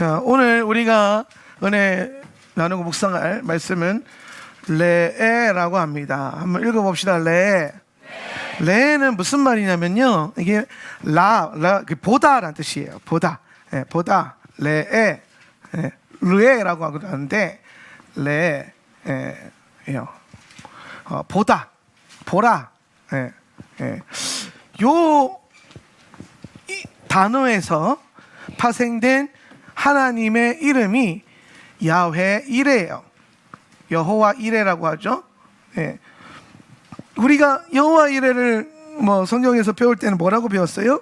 자, 오늘 우리가 은혜 나누고 묵상할 말씀은 레에라고 합니다. 한번 읽어봅시다. 레에. 레에는 무슨 말이냐면요, 이게 보다라는 뜻이에요. 보다. 보다. 레에. 르에라고 하는데 레에요. 보다. 보라. 요 이 단어에서 파생된 하나님의 이름이 야훼 이레예요. 여호와 이레라고 하죠. 우리가 여호와 이레를 성경에서 배울 때는 뭐라고 배웠어요?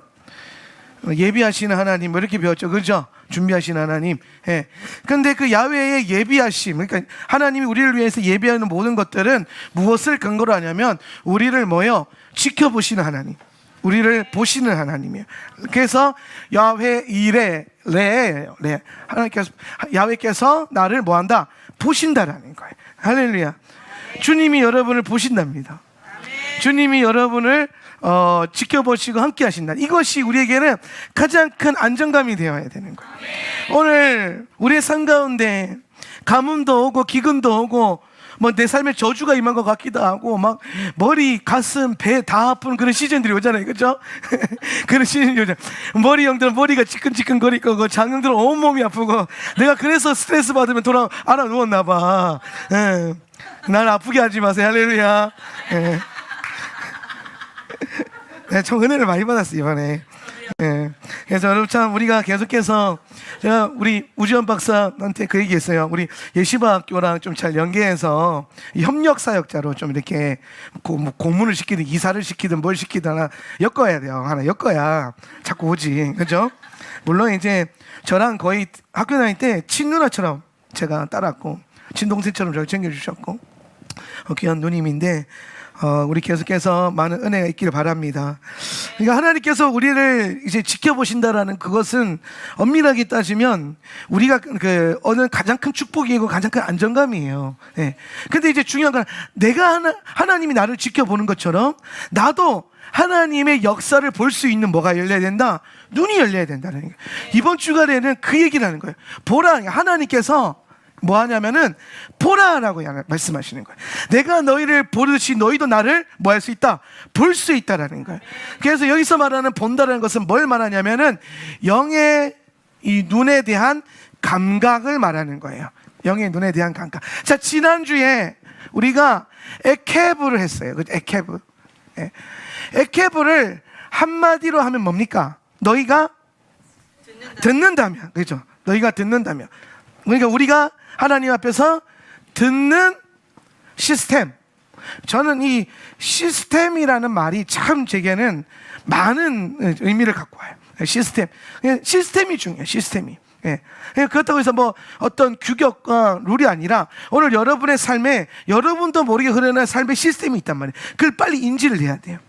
예비하시는 하나님 이렇게 배웠죠, 그죠? 준비하시는 하나님. 근데 그 야훼의 예비하심, 그러니까 하나님이 우리를 위해서 예비하는 모든 것들은 무엇을 근거로 하냐면 우리를 지켜보시는 하나님, 우리를 보시는 하나님이에요. 그래서 야훼 이레 레예요. 레. 하나님께서, 야훼께서 나를 뭐한다? 보신다라는 거예요. 할렐루야. 주님이 여러분을 보신답니다. 주님이 여러분을 지켜보시고 함께 하신다. 이것이 우리에게는 가장 큰 안정감이 되어야 되는 거예요. 오늘 우리의 삶 가운데 가뭄도 오고 기근도 오고 내 삶에 저주가 임한 것 같기도 하고 막 머리, 가슴, 배 다 아픈 그런 시즌들이 오잖아요, 그렇죠? 그런 시즌이 오잖아요. 머리 형들은 머리가 지끈지끈거릴 거고 장형들은 온몸이 아프고 내가 그래서 스트레스 받으면 알아 누웠나 봐. 날 아프게 하지 마세요. 할렐루야. 참 은혜를 많이 받았어요, 이번에. 그래서 여러분, 참 우리가 계속해서 제가 우리 우지원 박사한테 그 얘기했어요. 우리 예시바 학교랑 좀 잘 연계해서 협력 사역자로 좀 이렇게 공문을 시키든 이사를 시키든 뭘 시키든 하나 엮어야 돼요. 하나 엮어야 자꾸 오지, 그죠? 물론 이제 저랑 거의 학교 다닐 때 친누나처럼 제가 따랐고 친동생처럼 저를 챙겨주셨고 귀한 누님인데 우리 계속해서 많은 은혜가 있기를 바랍니다. 그러니까 하나님께서 우리를 이제 지켜보신다라는 그것은 엄밀하게 따지면 우리가 얻는 가장 큰 축복이고 가장 큰 안정감이에요. 근데 이제 중요한 건 내가 하나님이 나를 지켜보는 것처럼 나도 하나님의 역사를 볼 수 있는 뭐가 열려야 된다? 눈이 열려야 된다는 거예요. 이번 주간에는 그 얘기를 하는 거예요. 보라, 하나님께서 뭐 하냐면은 보라라고 말씀하시는 거예요. 내가 너희를 보듯이 너희도 나를 뭐 할 수 있다? 볼 수 있다라는 거예요. 그래서 여기서 말하는 본다라는 것은 뭘 말하냐면은 영의 이 눈에 대한 감각을 말하는 거예요. 영의 눈에 대한 감각. 자, 지난주에 우리가 에케브를 했어요. 에케브. 에케브를 한마디로 하면 뭡니까? 너희가 듣는다면. 그렇죠? 너희가 듣는다면. 그러니까 우리가 하나님 앞에서 듣는 시스템. 저는 이 시스템이라는 말이 참 제게는 많은 의미를 갖고 와요. 시스템이 중요해요. 시스템이. 그렇다고 해서 어떤 규격과 룰이 아니라 오늘 여러분의 삶에 여러분도 모르게 흐르는 삶의 시스템이 있단 말이에요. 그걸 빨리 인지를 해야 돼요.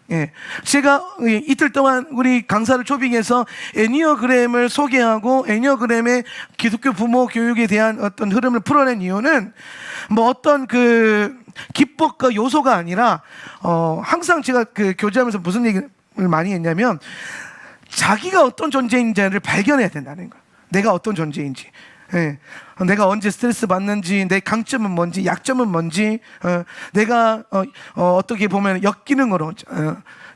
제가 이틀 동안 우리 강사를 초빙해서 애니어그램을 소개하고 애니어그램의 기독교 부모 교육에 대한 어떤 흐름을 풀어낸 이유는 어떤 기법과 요소가 아니라 항상 제가 교제하면서 무슨 얘기를 많이 했냐면 자기가 어떤 존재인지를 발견해야 된다는 거예요. 내가 어떤 존재인지, 내가 언제 스트레스 받는지, 내 강점은 뭔지, 약점은 뭔지, 내가 어떻게 보면 역기능으로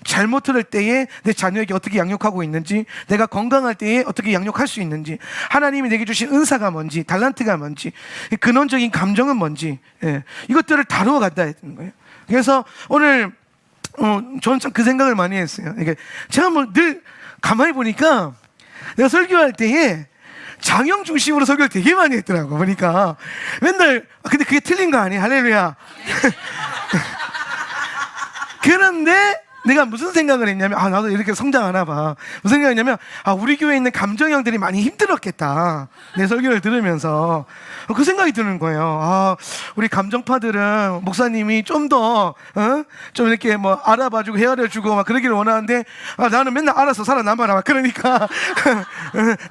잘못 들을 때에 내 자녀에게 어떻게 양육하고 있는지, 내가 건강할 때에 어떻게 양육할 수 있는지, 하나님이 내게 주신 은사가 뭔지, 달란트가 뭔지, 근원적인 감정은 뭔지, 이것들을 다루어 간다 했던 거예요. 그래서 오늘 저는 참 그 생각을 많이 했어요. 이게 제가 늘 가만히 보니까 내가 설교할 때에 장형 중심으로 설교를 되게 많이 했더라고. 보니까 맨날 근데 그게 틀린 거 아니야. 할렐루야. 그런데 내가 무슨 생각을 했냐면 나도 이렇게 성장하나 봐. 무슨 생각했냐면 우리 교회에 있는 감정형들이 많이 힘들었겠다, 내 설교를 들으면서. 그 생각이 드는 거예요. 우리 감정파들은 목사님이 좀 더 좀 이렇게 알아봐주고 헤아려주고 막 그러기를 원하는데 나는 맨날 알아서 살아남아라 막 그러니까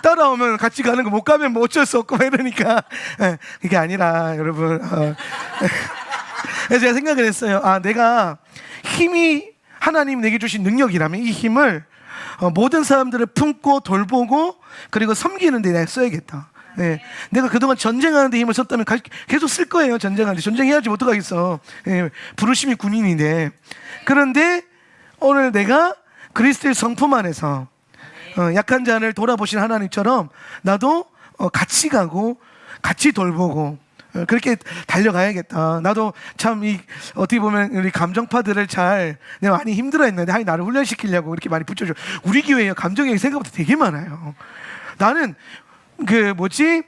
따라오면 같이 가는 거, 못 가면 어쩔 수 없고 막 이러니까 그게 아니라 여러분 그래서 제가 생각을 했어요. 내가 힘이 하나님 내게 주신 능력이라면 이 힘을 모든 사람들을 품고 돌보고 그리고 섬기는 데 내가 써야겠다. 예. 내가 그동안 전쟁하는데 힘을 썼다면 계속 쓸 거예요. 전쟁하는데. 전쟁해야지 어떡하겠어. 예. 부르심이 군인인데. 그런데 오늘 내가 그리스도의 성품 안에서 약한 자를 돌아보신 하나님처럼 나도 같이 가고 같이 돌보고 그렇게 달려가야겠다. 나도 참 어떻게 보면 우리 감정파들을 내가 많이 힘들어했는데 하나님 나를 훈련시키려고 이렇게 많이 붙여줘. 우리 교회에 감정이 생각보다 되게 많아요. 나는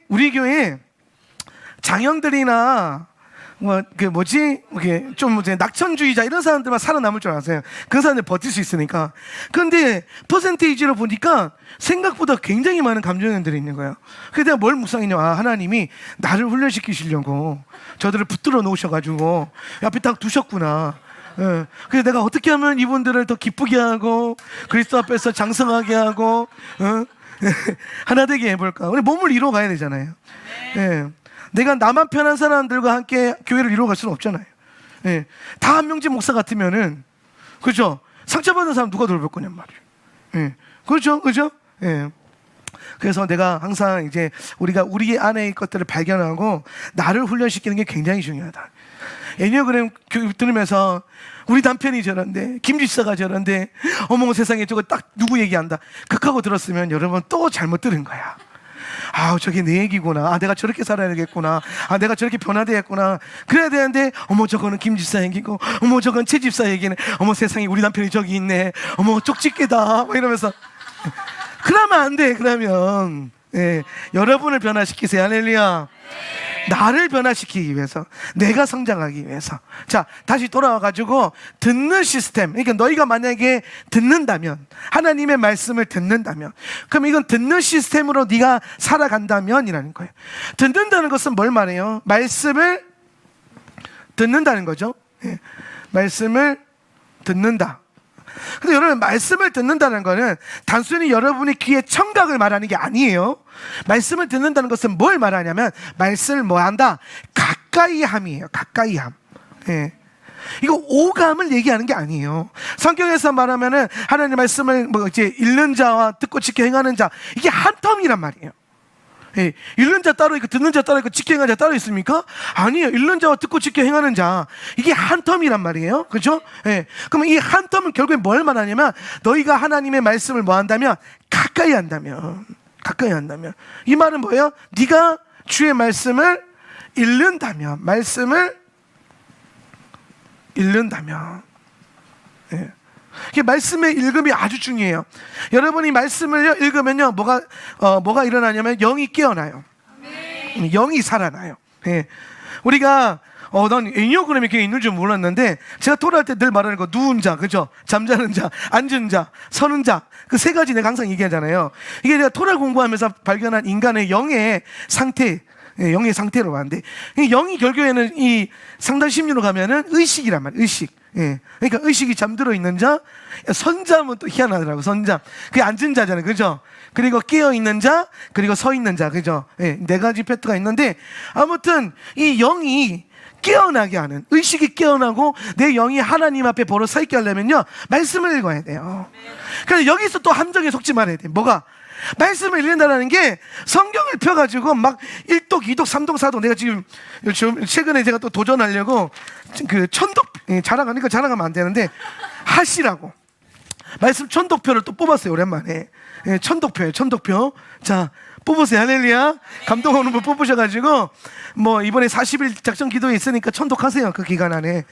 우리 교회에 장형들이나 좀 낙천주의자 이런 사람들만 살아남을 줄 알았어요. 그 사람들 버틸 수 있으니까. 그런데 퍼센테이지로 보니까 생각보다 굉장히 많은 감정형들이 있는 거예요. 그래서 내가 뭘 묵상했냐. 하나님이 나를 훈련시키시려고 저들을 붙들어 놓으셔가지고 앞에 딱 두셨구나. 그래서 내가 어떻게 하면 이분들을 더 기쁘게 하고 그리스도 앞에서 장성하게 하고 하나 되게 해볼까. 우리 몸을 이루어 가야 되잖아요. 내가 나만 편한 사람들과 함께 교회를 이루어갈 수는 없잖아요. 다 한명재 목사 같으면은, 그죠? 상처받은 사람 누가 돌볼 거냔 말이에요. 그렇죠? 그래서 내가 항상 우리가 우리 안의 것들을 발견하고 나를 훈련시키는 게 굉장히 중요하다. 애니어그램 교육 들으면서 우리 남편이 저런데, 김지사가 저런데, 어머 세상에 저거 딱 누구 얘기한다. 극하고 들었으면 여러분 또 잘못 들은 거야. 저게 내 얘기구나. 내가 저렇게 살아야겠구나. 내가 저렇게 변화되겠구나. 그래야 되는데, 어머, 저거는 김집사 얘기고, 어머, 저건 최집사 얘기네. 어머, 세상에 우리 남편이 저기 있네. 어머, 쪽집게다. 이러면서. 그러면 안 돼, 그러면. 여러분을 변화시키세요. 할렐루야. 나를 변화시키기 위해서, 내가 성장하기 위해서. 자, 다시 돌아와가지고 듣는 시스템. 그러니까 너희가 만약에 듣는다면, 하나님의 말씀을 듣는다면, 그럼 이건 듣는 시스템으로 네가 살아간다면 이라는 거예요. 듣는다는 것은 뭘 말해요? 말씀을 듣는다는 거죠. 말씀을 듣는다. 근데 여러분, 말씀을 듣는다는 거는 단순히 여러분의 귀에 청각을 말하는 게 아니에요. 말씀을 듣는다는 것은 뭘 말하냐면, 말씀을 뭐 한다? 가까이 함이에요. 가까이 함. 이거 오감을 얘기하는 게 아니에요. 성경에서 말하면은 하나님의 말씀을 읽는 자와 듣고 지켜 행하는 자, 이게 한 텀이란 말이에요. 읽는 자 따로 있고 듣는 자 따로 있고 지켜 행하는 자 따로 있습니까? 아니에요. 읽는 자와 듣고 지켜 행하는 자, 이게 한 텀이란 말이에요. 그렇죠? 그러면 이 한 텀은 결국에 뭘 말하냐면, 너희가 하나님의 말씀을 뭐 한다면? 가까이 한다면. 이 말은 뭐예요? 네가 주의 말씀을 읽는다면, 이게 말씀의 읽음이 아주 중요해요. 여러분이 말씀을 읽으면요, 뭐가 일어나냐면 영이 깨어나요. 영이 살아나요. 우리가 난 애니어그램이 이렇게 있는 줄 몰랐는데, 제가 토론할 때 늘 말하는 거, 누운 자, 그죠? 잠자는 자, 앉은 자, 서는 자, 그 세 가지 내가 항상 얘기하잖아요. 이게 내가 토라 공부하면서 발견한 인간의 영의 상태, 영의 상태로 가는데, 영이 결국에는 이 상단 심리로 가면은 의식이란 말이에요. 의식. 그러니까 의식이 잠들어 있는 자, 선잠은 또 희한하더라고. 선잠. 그게 앉은 자잖아요. 그죠? 그리고 깨어 있는 자, 그리고 서 있는 자. 그죠? 네 가지 패트가 있는데, 아무튼 이 영이 깨어나게 하는, 의식이 깨어나고 내 영이 하나님 앞에 보러 서 있게 하려면요, 말씀을 읽어야 돼요. 그래서 여기서 또 함정에 속지 말아야 돼. 뭐가? 말씀을 읽는다는 게 성경을 펴가지고 막 1독, 2독, 3독, 4독, 내가 지금 최근에 제가 또 도전하려고 천독, 자랑하면 안 되는데, 하시라고 말씀 천독표를 또 뽑았어요. 오랜만에. 천독표예요. 천독표. 자, 뽑으세요. 할렐루야. 감동 오는 분 뽑으셔가지고 이번에 40일 작전 기도에 있으니까 천독하세요. 그 기간 안에.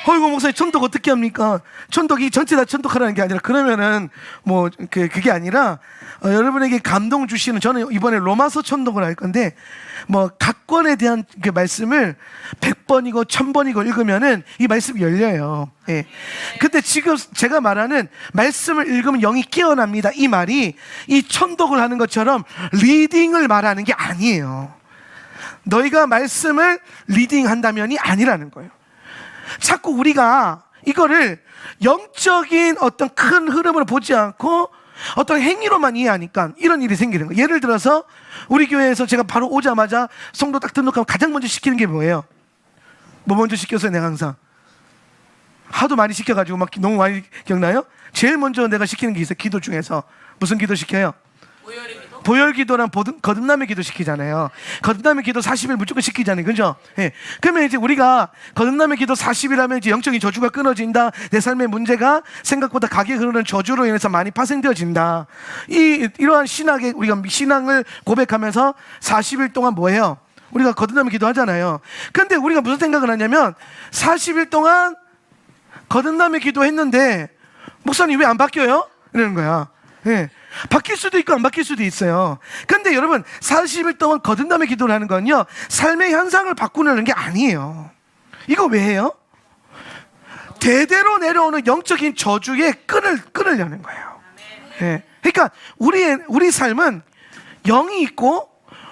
어이구, 목사님, 천독 어떻게 합니까? 천독이 전체 다 천독하라는 게 아니라, 그러면은 그게 아니라 여러분에게 감동 주시는, 저는 이번에 로마서 천독을 할 건데, 각 권에 대한 그 말씀을 100번이고 1000번이고 읽으면은 이 말씀이 열려요. 근데 지금 제가 말하는 말씀을 읽으면 영이 깨어납니다, 이 말이 이 천독을 하는 것처럼 리딩을 말하는 게 아니에요. 너희가 말씀을 리딩한다면이 아니라는 거예요. 자꾸 우리가 이거를 영적인 어떤 큰 흐름을 보지 않고 어떤 행위로만 이해하니까 이런 일이 생기는 거예요. 예를 들어서 우리 교회에서 제가 바로 오자마자 성도 딱 등록하면 가장 먼저 시키는 게 뭐예요? 뭐 먼저 시켰어요? 내가 항상 하도 많이 시켜가지고 막 너무 많이 기억나요? 제일 먼저 내가 시키는 게 있어요. 기도 중에서 무슨 기도 시켜요? 보혈의 기도? 보혈 기도랑 거듭남의 기도 시키잖아요. 거듭남의 기도 40일 무조건 시키잖아요. 그죠? 예. 그러면 이제 우리가 거듭남의 기도 40일 하면 이제 영적인 저주가 끊어진다. 내 삶의 문제가 생각보다 강하게 흐르는 저주로 인해서 많이 파생되어진다. 이러한 신학의, 우리가 신앙을 고백하면서 40일 동안 뭐예요? 우리가 거듭남의 기도 하잖아요. 근데 우리가 무슨 생각을 하냐면 40일 동안 거듭남의 기도 했는데 목사님 왜 안 바뀌어요? 이러는 거야. 예. 바뀔 수도 있고 안 바뀔 수도 있어요. 근데 여러분 40일 동안 거듭남의 기도를 하는 건요 삶의 현상을 바꾸는 게 아니에요. 이거 왜 해요? 대대로 내려오는 영적인 저주의 끊으려는 거예요. 예. 그러니까 우리 삶은 영이 있고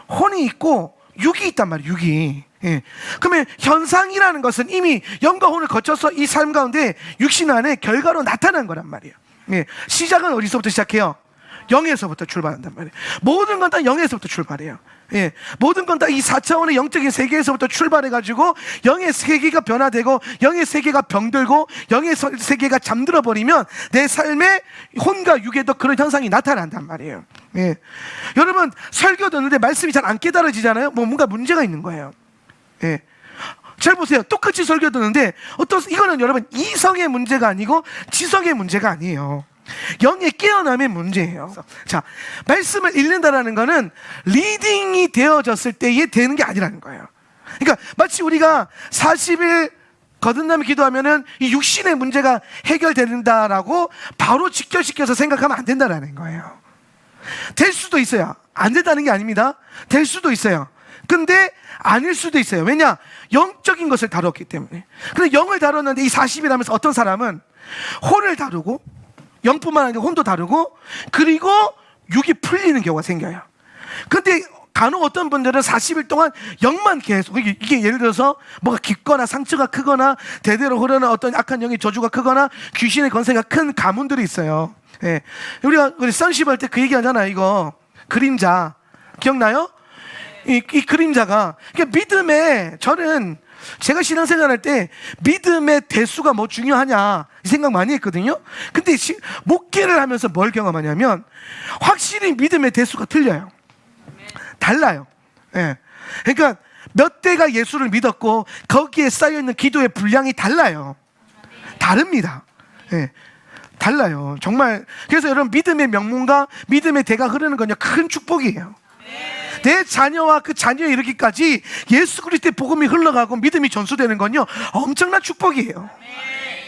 혼이 있고 육이 있단 말이에요. 육이. 예. 그러면 현상이라는 것은 이미 영과 혼을 거쳐서 이 삶 가운데 육신 안에 결과로 나타난 거란 말이에요. 예. 시작은 어디서부터 시작해요? 영에서부터 출발한단 말이에요. 모든 건 다 영에서부터 출발해요. 예. 모든 건 다 이 4차원의 영적인 세계에서부터 출발해가지고 영의 세계가 변화되고 영의 세계가 병들고 영의 세계가 잠들어 버리면 내 삶의 혼과 육에도 그런 현상이 나타난단 말이에요. 예. 여러분 설교 듣는데 말씀이 잘 안 깨달아지잖아요. 뭔가 문제가 있는 거예요. 예. 잘 보세요. 똑같이 설교 듣는데 이거는 여러분 이성의 문제가 아니고 지성의 문제가 아니에요. 영의 깨어남의 문제예요. 자, 말씀을 읽는다라는 거는 리딩이 되어졌을 때에 되는 게 아니라는 거예요. 그러니까 마치 우리가 40일 거듭남을 기도하면은 이 육신의 문제가 해결된다라고 바로 직결시켜서 생각하면 안 된다라는 거예요. 될 수도 있어요. 안 된다는 게 아닙니다. 될 수도 있어요. 근데 아닐 수도 있어요. 왜냐? 영적인 것을 다뤘기 때문에. 근데 영을 다뤘는데 이 40일 하면서 어떤 사람은 혼을 다루고 영뿐만 아니라 혼도 다르고 그리고 육이 풀리는 경우가 생겨요. 근데 간혹 어떤 분들은 40일 동안 영만 계속 이게 예를 들어서 뭐가 깊거나 상처가 크거나 대대로 흐르는 어떤 악한 영의 저주가 크거나 귀신의 권세가 큰 가문들이 있어요. 예. 우리 선십 할 때 그 얘기 하잖아요. 이거 그림자 기억나요? 이 그림자가 그러니까 믿음에 저는 제가 신앙생활 할 때 믿음의 대수가 뭐 중요하냐 이 생각 많이 했거든요. 근데 목회를 하면서 뭘 경험하냐면 확실히 믿음의 대수가 틀려요. 달라요. 예. 그러니까 몇 대가 예수를 믿었고 거기에 쌓여있는 기도의 분량이 달라요. 다릅니다. 예. 달라요. 정말. 그래서 여러분 믿음의 명문과 믿음의 대가 흐르는 건요 큰 축복이에요. 내 자녀와 그 자녀에 이르기까지 예수 그리스도의 복음이 흘러가고 믿음이 전수되는 건요 엄청난 축복이에요.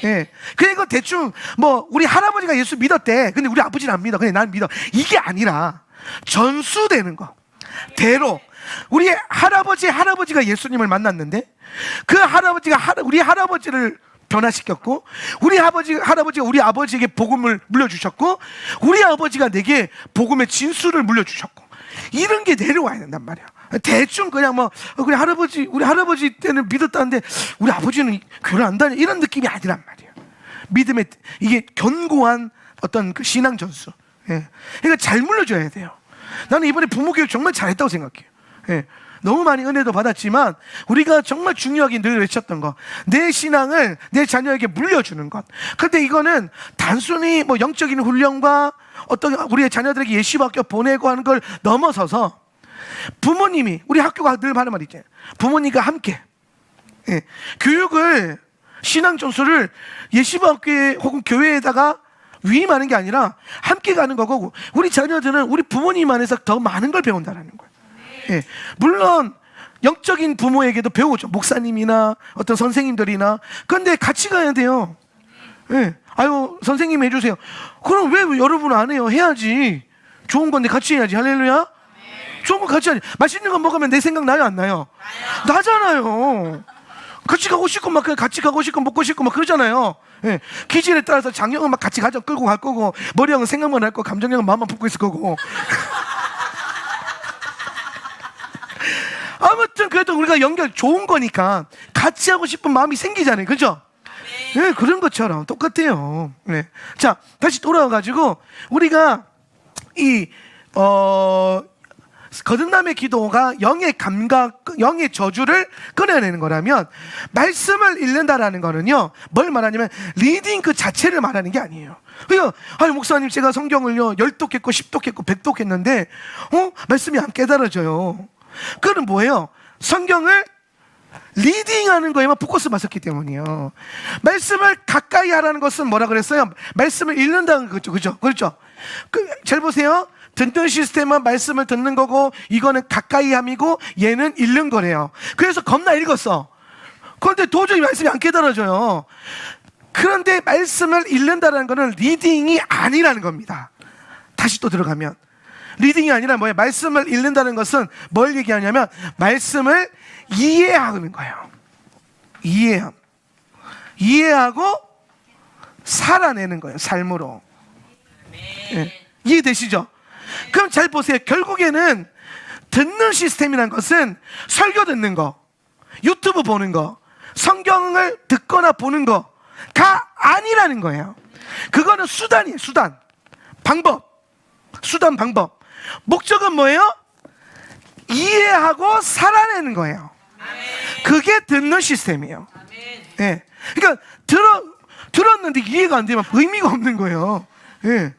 예. 그리고 대충 뭐 우리 할아버지가 예수 믿었대. 근데 우리 아버지는 안 믿어. 근데 난 믿어. 이게 아니라 전수되는 거. 대로 우리 할아버지가 예수님을 만났는데 그 할아버지가 우리 할아버지를 변화시켰고 우리 할아버지가 우리 아버지에게 복음을 물려주셨고 우리 아버지가 내게 복음의 진수를 물려주셨고 이런 게 내려와야 된단 말이야. 대충 그냥 뭐 우리 할아버지 때는 믿었다는데 우리 아버지는 교회를 안 다녀 이런 느낌이 아니란 말이야. 믿음의 이게 견고한 어떤 그 신앙 전수. 예. 그러니까 잘 물려줘야 돼요. 나는 이번에 부모 교육 정말 잘했다고 생각해요. 예. 너무 많이 은혜도 받았지만 우리가 정말 중요하게 늘 외쳤던 거, 내 신앙을 내 자녀에게 물려주는 것. 근데 이거는 단순히 뭐 영적인 훈련과 어떤 우리의 자녀들에게 예시학교 보내고 하는 걸 넘어서서 부모님이, 우리 학교가 늘 하는 말이 있잖아요. 부모님과 함께 교육을, 신앙 전수를 예시학교에 혹은 교회에다가 위임하는 게 아니라 함께 가는 거고, 우리 자녀들은 우리 부모님 안에서 더 많은 걸 배운다는 거예요. 예. 물론 영적인 부모에게도 배우죠. 목사님이나 어떤 선생님들이나. 그런데 같이 가야 돼요. 예. 아유 선생님 해주세요. 그럼 왜 여러분 안 해요? 해야지. 좋은 건데 같이 해야지. 할렐루야. 좋은 거 같이 하지. 맛있는 거 먹으면 내 생각 나요 안 나요? 나잖아요. 같이 가고 싶고 막 같이 가고 싶고 먹고 싶고 막 그러잖아요. 예. 기질에 따라서 장형은 막 같이 가져 끌고 갈 거고, 머리형은 생각만 할 거고, 감정형은 마음만 품고 있을 거고. 아무튼 그래도 우리가 좋은 거니까 같이 하고 싶은 마음이 생기잖아요. 그죠? 네, 그런 것처럼 똑같아요. 네. 자, 다시 돌아와가지고 우리가 거듭남의 기도가 영의 감각, 영의 저주를 끊어내는 거라면, 말씀을 읽는다라는 거는요, 뭘 말하냐면 리딩 그 자체를 말하는 게 아니에요. 그러니까 아니 목사님, 제가 성경을요 10독 했고 10독 했고 100독 했는데 말씀이 안 깨달아져요. 그건 뭐예요? 성경을 리딩하는 거에만 포커스 맞췄기 때문이에요. 말씀을 가까이 하라는 것은 뭐라 그랬어요? 말씀을 읽는다는 거죠. 그렇죠? 잘 보세요. 듣는 시스템은 말씀을 듣는 거고, 이거는 가까이 함이고, 얘는 읽는 거래요. 그래서 겁나 읽었어. 그런데 도저히 말씀이 안 깨달아져요. 그런데 말씀을 읽는다는 거는 리딩이 아니라는 겁니다. 다시 또 들어가면, 리딩이 아니라 뭐예요? 말씀을 읽는다는 것은 뭘 얘기하냐면 말씀을 이해하는 거예요. 이해하고 살아내는 거예요. 삶으로. 네. 이해되시죠? 그럼 잘 보세요. 결국에는 듣는 시스템이란 것은 설교 듣는 거, 유튜브 보는 거, 성경을 듣거나 보는 거가 아니라는 거예요. 그거는 수단이에요. 방법. 목적은 뭐예요? 이해하고 살아내는 거예요. 그게 듣는 시스템이에요. 예. 그러니까 들었는데 이해가 안 되면 의미가 없는 거예요. 예.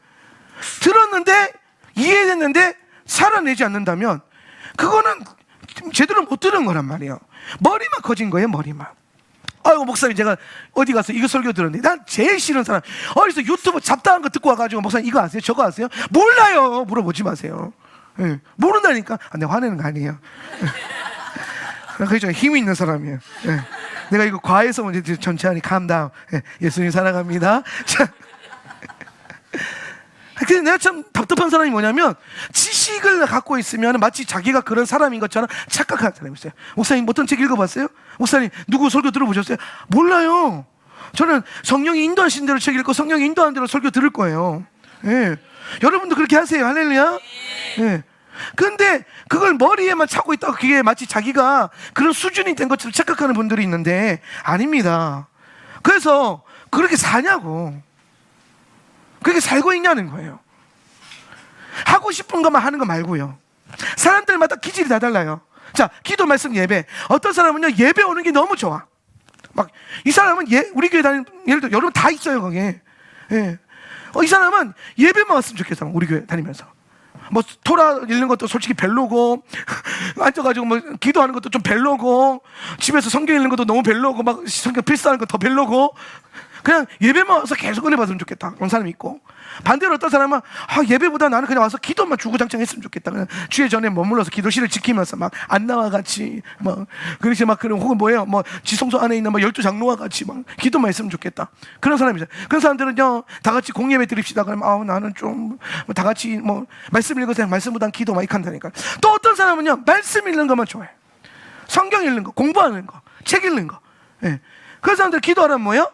들었는데 이해됐는데 살아내지 않는다면 그거는 제대로 못 들은 거란 말이에요. 머리만 커진 거예요. 머리만. 아이고 목사님, 제가 어디 가서 이거 설교 들었는데, 난 제일 싫은 사람, 어디서 유튜브 잡다한 거 듣고 와가지고 목사님 이거 아세요? 저거 아세요? 몰라요. 물어보지 마세요. 예. 모른다니까. 내가 화내는 거 아니에요. 그게 힘이 있는 사람이에요. 예. 내가 이거 과해서 먼저 천천히 감다운. 예. 예수님 사랑합니다. 자. 근데 내가 참 답답한 사람이 뭐냐면, 지식을 갖고 있으면 마치 자기가 그런 사람인 것처럼 착각하는 사람이 있어요. 목사님 어떤 책 읽어봤어요? 목사님 누구 설교 들어보셨어요? 몰라요. 저는 성령이 인도하신 대로 책 읽고 성령이 인도하는 대로 설교 들을 거예요. 예. 여러분도 그렇게 하세요. 할렐루야. 예. 근데 그걸 머리에만 차고 있다고 그게 마치 자기가 그런 수준이 된 것처럼 착각하는 분들이 있는데 아닙니다. 그래서 그렇게 사냐고. 그렇게 살고 있냐는 거예요. 하고 싶은 것만 하는 거 말고요. 사람들마다 기질이 다 달라요. 자, 기도, 말씀, 예배. 어떤 사람은요 예배 오는 게 너무 좋아. 막 이 사람은 우리 교회 다니는, 예를 들어 여러분 다 있어요 거기에. 예. 이 사람은 예배만 왔으면 좋겠어. 우리 교회 다니면서 뭐 토라 읽는 것도 솔직히 별로고 앉아가지고 뭐 기도하는 것도 좀 별로고 집에서 성경 읽는 것도 너무 별로고 막 성경 필사하는 거 더 별로고 그냥 예배만 와서 계속 은혜 받으면 좋겠다 그런 사람이 있고, 반대로 어떤 사람은 예배보다 나는 그냥 와서 기도만 주구장창 했으면 좋겠다. 그냥 주의 전에 머물러서 기도실을 지키면서 막 안나와 같이 막 그렇지 막 그런, 혹은 뭐예요 뭐 지성소 안에 있는 뭐 12장로와 같이 막 기도만 했으면 좋겠다 그런 사람이죠. 그런 사람들은요 다 같이 공예배 드립시다 그러면 나는 좀 다 같이 뭐 말씀 읽으세요. 말씀보단 기도 많이 한다니까. 또 어떤 사람은요 말씀 읽는 것만 좋아해. 성경 읽는 거, 공부하는 거, 책 읽는 거. 예. 그런 사람들 기도하라면 뭐예요?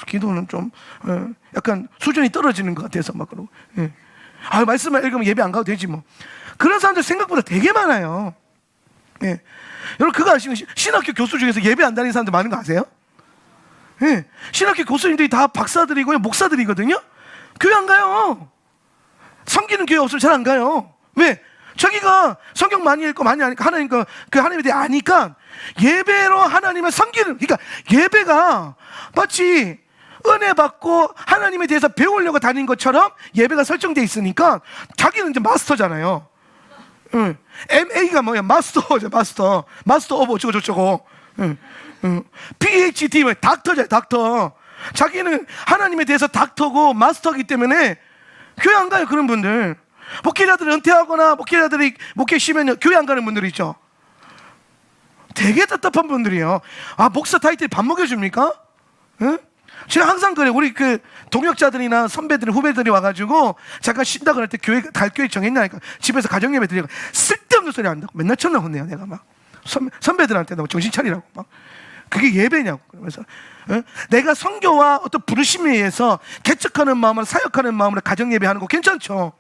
기도는 좀 약간 수준이 떨어지는 것 같아서 막 그러고. 예. 말씀을 읽으면 예배 안 가도 되지 뭐. 그런 사람들 생각보다 되게 많아요. 예. 여러분 그거 아시면 신학교 교수 중에서 예배 안 다니는 사람들 많은 거 아세요? 예. 신학교 교수님들이 다 박사들이고요 목사들이거든요. 교회 안 가요. 섬기는 교회 없으면 잘 안 가요. 왜? 자기가 성경 많이 읽고 많이 아니까 하나님 그 하나님에 대해 아니까 예배로 하나님을 섬기는, 그러니까 예배가 마치 은혜 받고 하나님에 대해서 배우려고 다닌 것처럼 예배가 설정돼 있으니까 자기는 이제 마스터잖아요. MA가 뭐야? 마스터죠, 마스터 오브 어쩌고 저쩌고. PhD 뭐 닥터잖아요, 닥터. 자기는 하나님에 대해서 닥터고 마스터이기 때문에 교회 안 가요. 그런 분들, 목회자들이 은퇴하거나 목회자들이 목회 쉬면 교회 안 가는 분들이 있죠. 되게 답답한 분들이에요. 목사 타이틀 밥 먹여줍니까? 응? 제가 항상 그래요. 우리 그 동역자들이나 선배들, 후배들이 와가지고 잠깐 쉰다 그럴 때 갈 교회 정했냐니까 집에서 가정예배 드리고 쓸데없는 소리 한다고 맨날 천나 혼내요. 내가 막 선배들한테 너 정신 차리라고 막. 그게 예배냐고. 그러면서 내가 성교와 어떤 부르심에 의해서 개척하는 마음으로, 사역하는 마음으로 가정예배하는 거 괜찮죠.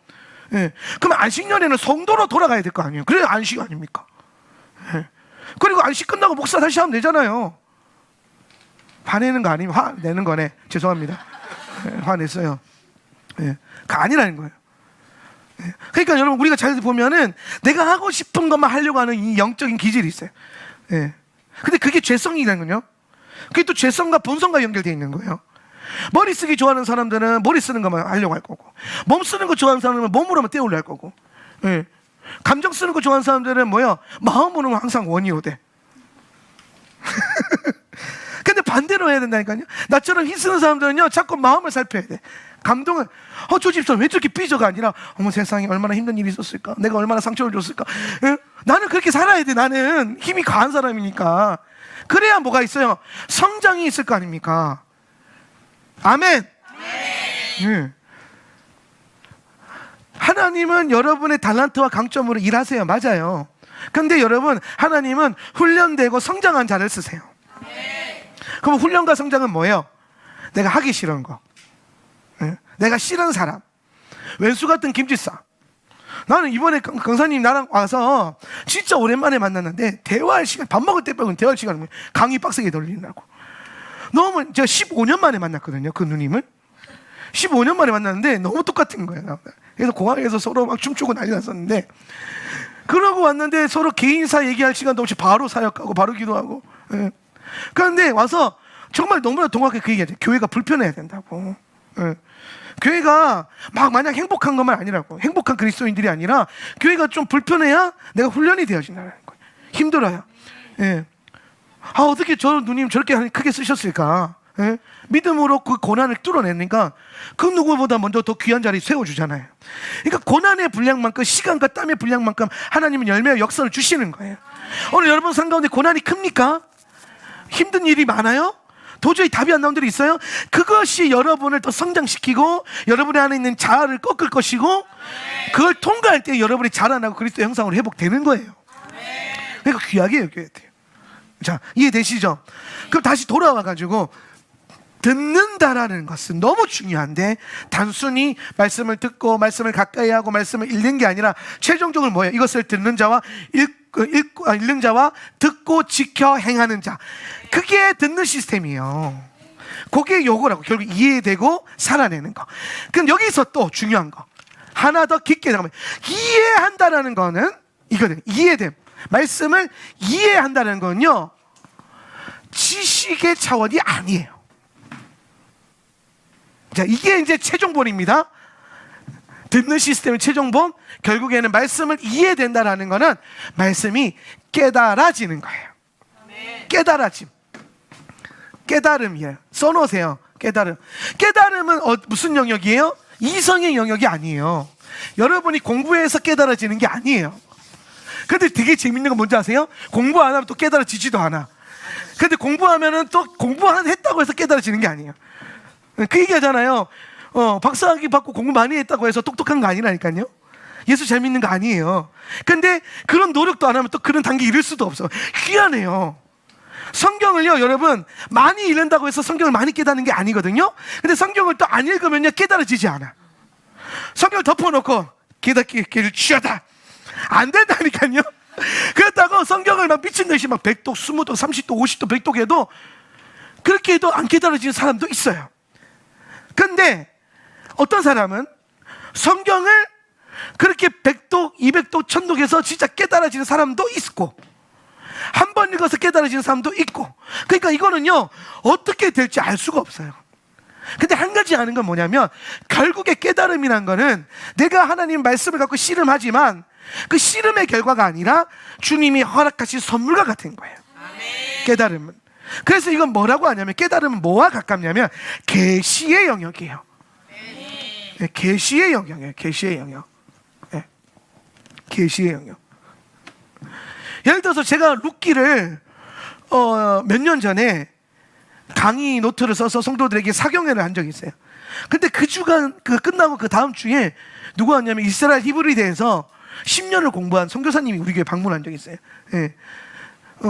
예. 그럼 안식년에는 성도로 돌아가야 될 거 아니에요. 그래야 안식 아닙니까? 예. 그리고 안식 끝나고 목사 다시 하면 되잖아요. 화내는 거 아니면 화내는 거네. 죄송합니다. 예, 화냈어요. 예. 그거 아니라는 거예요. 그러니까 여러분, 우리가 잘 보면은 내가 하고 싶은 것만 하려고 하는 이 영적인 기질이 있어요. 예. 근데 그게 죄성이라는 거요. 그게 또 죄성과 본성과 연결되어 있는 거예요. 머리 쓰기 좋아하는 사람들은 머리 쓰는 것만 하려고 할 거고, 몸 쓰는 거 좋아하는 사람들은 몸으로만 떼우려 할 거고, 예. 감정 쓰는 거 좋아하는 사람들은 뭐야? 마음으로는 항상 원이로 돼. 근데 반대로 해야 된다니까요. 나처럼 힘쓰는 사람들은요, 자꾸 마음을 살펴야 돼. 감동을, 저 집사람 왜 저렇게 삐져가 아니라, 어머 세상에 얼마나 힘든 일이 있었을까? 내가 얼마나 상처를 줬을까? 예? 나는 그렇게 살아야 돼. 나는 힘이 강한 사람이니까. 그래야 뭐가 있어요? 성장이 있을 거 아닙니까? 아멘. 예. 하나님은 여러분의 달란트와 강점으로 일하세요. 맞아요. 근데 여러분, 하나님은 훈련되고 성장한 자를 쓰세요. 그럼 훈련과 성장은 뭐예요? 내가 하기 싫은 거, 내가 싫은 사람, 왼수 같은 김집사. 나는 이번에 강사님 나랑 와서 진짜 오랜만에 만났는데, 대화할 시간, 밥 먹을 때 빼고는 대화할 시간은 강의 빡세게 돌리느라고. 너무, 제가 15년 만에 만났거든요, 그 누님을. 15년 만에 만났는데 너무 똑같은 거예요. 그래서 공항에서 서로 막 춤추고 난리 났었는데, 그러고 왔는데 서로 개인사 얘기할 시간도 없이 바로 사역하고 바로 기도하고. 예. 그런데 와서 정말 너무나 동학에 그 얘기하죠. 교회가 불편해야 된다고. 예. 교회가 막 마냥 행복한 것만 아니라고. 행복한 그리스도인들이 아니라 교회가 좀 불편해야 내가 훈련이 되어진다는 거예요. 힘들어요. 예. 어떻게 저 누님 저렇게 크게 쓰셨을까? 예? 믿음으로 그 고난을 뚫어내니까 그 누구보다 먼저 더 귀한 자리 세워주잖아요. 그러니까 고난의 분량만큼, 시간과 땀의 분량만큼 하나님은 열매와 역사를 주시는 거예요. 오늘 여러분 삶 가운데 고난이 큽니까? 힘든 일이 많아요? 도저히 답이 안 나온 일이 있어요? 그것이 여러분을 더 성장시키고 여러분의 안에 있는 자아를 꺾을 것이고, 그걸 통과할 때 여러분이 자라나고 그리스도 형상으로 회복되는 거예요. 그러니까 귀하게 여겨야 돼요. 자, 이해되시죠? 그럼 다시 돌아와가지고, 듣는다라는 것은 너무 중요한데, 단순히 말씀을 듣고 말씀을 가까이 하고 말씀을 읽는 게 아니라 최종적으로 뭐예요? 이것을 듣는 자와 읽는 자와 듣고 지켜 행하는 자. 그게 듣는 시스템이에요. 그게 요거라고. 결국 이해되고 살아내는 거. 그럼 여기서 또 중요한 거 하나 더 깊게 나가면, 이해한다라는 거는 이거든. 이해됨. 말씀을 이해한다는 건요, 지식의 차원이 아니에요. 자, 이게 이제 최종본입니다. 듣는 시스템의 최종본. 결국에는 말씀을 이해된다라는 거는 말씀이 깨달아지는 거예요. 깨달아짐. 깨달음이에요. 써놓으세요. 깨달음. 깨달음은 무슨 영역이에요? 이성의 영역이 아니에요. 여러분이 공부해서 깨달아지는 게 아니에요. 근데 되게 재밌는 건 뭔지 아세요? 공부 안 하면 또 깨달아지지도 않아. 근데 공부하면은 또 했다고 해서 깨달아지는 게 아니에요. 그 얘기 하잖아요. 박사학위 받고 공부 많이 했다고 해서 똑똑한 거 아니라니까요. 예수 잘 믿는 거 아니에요. 근데 그런 노력도 안 하면 또 그런 단계 이룰 수도 없어. 희한해요. 성경을요, 여러분, 많이 읽는다고 해서 성경을 많이 깨닫는 게 아니거든요. 근데 성경을 또 안 읽으면요, 깨달아지지 않아. 성경을 덮어놓고 깨닫기를 취하다, 안 된다니까요. 그렇다고 성경을 막 미친 듯이 막 100독, 20독, 30독, 50독, 100독 해도, 그렇게 해도 안 깨달아지는 사람도 있어요. 근데 어떤 사람은 성경을 그렇게 100독, 200독, 1000독 해서 진짜 깨달아지는 사람도 있고, 한 번 읽어서 깨달아지는 사람도 있고. 그러니까 이거는요, 어떻게 될지 알 수가 없어요. 근데 한 가지 아는 건 뭐냐면, 결국에 깨달음이란 거는 내가 하나님 말씀을 갖고 씨름하지만 그 씨름의 결과가 아니라 주님이 허락하신 선물과 같은 거예요. 깨달음은. 그래서 이건 뭐라고 하냐면, 깨달음은 뭐와 가깝냐면 계시의 영역이에요. 네, 계시의 영역이에요. 계시의 영역. 네. 계시의 영역. 예를 들어서 제가 룻기를 몇 년 전에 강의 노트를 써서 성도들에게 사경회를 한 적이 있어요. 근데 그 주간 끝나고 그 다음 주에 누가 왔냐면, 이스라엘 히브리에 대해서 10년을 공부한 선교사님이 우리 교회 방문한 적이 있어요. 네.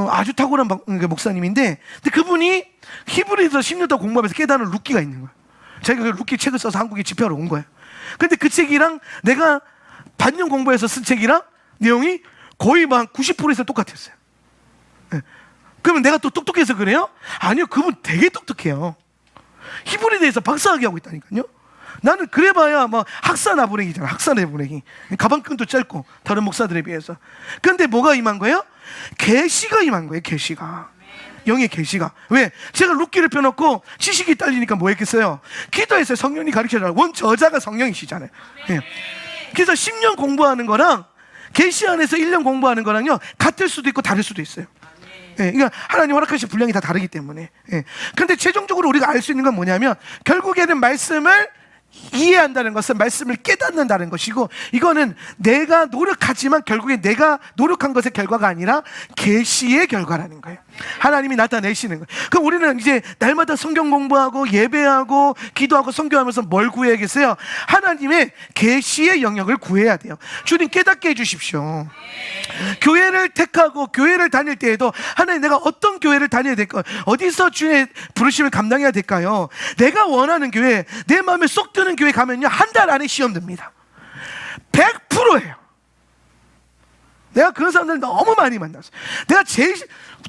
아주 탁월한 목사님인데, 근데 그분이 히브리에서 10년 동안 공부하면서 깨달은 룻기가 있는 거예요. 제가 그 룻기 책을 써서 한국에 집회하러 온 거예요. 근데 그 책이랑 내가 반년 공부해서 쓴 책이랑 내용이 거의 막 90% 이상 똑같았어요. 네. 그러면 내가 또 똑똑해서 그래요? 아니요, 그분 되게 똑똑해요. 히브리에 대해서 박사학위 하고 있다니까요. 나는 그래봐야 뭐 학사나 보내기잖아. 학사나 보내기. 가방끈도 짧고 다른 목사들에 비해서. 근데 뭐가 임한 거예요? 계시가 임한 거예요. 계시가. 영의 계시가. 왜? 제가 룻기를 펴놓고 지식이 딸리니까 뭐 했겠어요? 기도했어요. 성령이 가르쳐줘라. 원 저자가 성령이시잖아요. 예. 그래서 10년 공부하는 거랑 계시 안에서 1년 공부하는 거랑요 같을 수도 있고 다를 수도 있어요. 예, 그러니까 하나님 허락하신 분량이 다 다르기 때문에. 예. 근데 최종적으로 우리가 알 수 있는 건 뭐냐면 결국에는 말씀을 이해한다는 것은 말씀을 깨닫는다는 것이고, 이거는 내가 노력하지만 결국에 내가 노력한 것의 결과가 아니라 계시의 결과라는 거예요. 하나님이 나타내시는 거예요. 그럼 우리는 이제 날마다 성경 공부하고 예배하고 기도하고 선교하면서 뭘 구해야겠어요? 하나님의 계시의 영역을 구해야 돼요. 주님 깨닫게 해주십시오. 교회를 택하고 교회를 다닐 때에도 하나님 내가 어떤 교회를 다녀야 될까요? 어디서 주의 부르심을 감당해야 될까요? 내가 원하는 교회, 내 마음에 쏙 드는 교회 가면요 한 달 안에 시험 듭니다. 100%예요. 내가 그런 사람들 너무 많이 만났어요. 내가 제일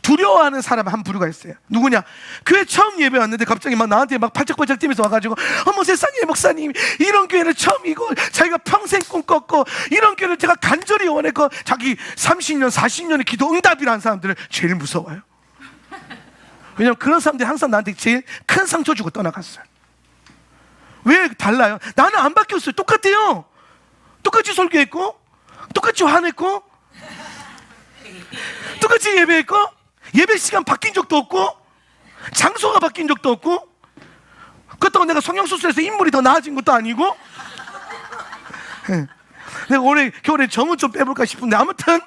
두려워하는 사람 한 부류가 있어요. 누구냐? 교회 처음 예배 왔는데 갑자기 막 나한테 막 팔짝팔짝 뛰면서 와가지고 어머 세상에 목사님 이런 교회를 처음이고 자기가 평생 꿈꿨고 이런 교회를 제가 간절히 원했고 자기 30년 40년의 기도 응답이라는 사람들을 제일 무서워요. 왜냐면 그런 사람들이 항상 나한테 제일 큰 상처 주고 떠나갔어요. 왜 달라요? 나는 안 바뀌었어요. 똑같아요. 똑같이 설교했고 똑같이 화냈고 똑같이 예배했고 예배 시간 바뀐 적도 없고 장소가 바뀐 적도 없고 그렇다고 내가 성형수술해서 인물이 더 나아진 것도 아니고 내가 올해 겨울에 정은 좀 빼볼까 싶은데 아무튼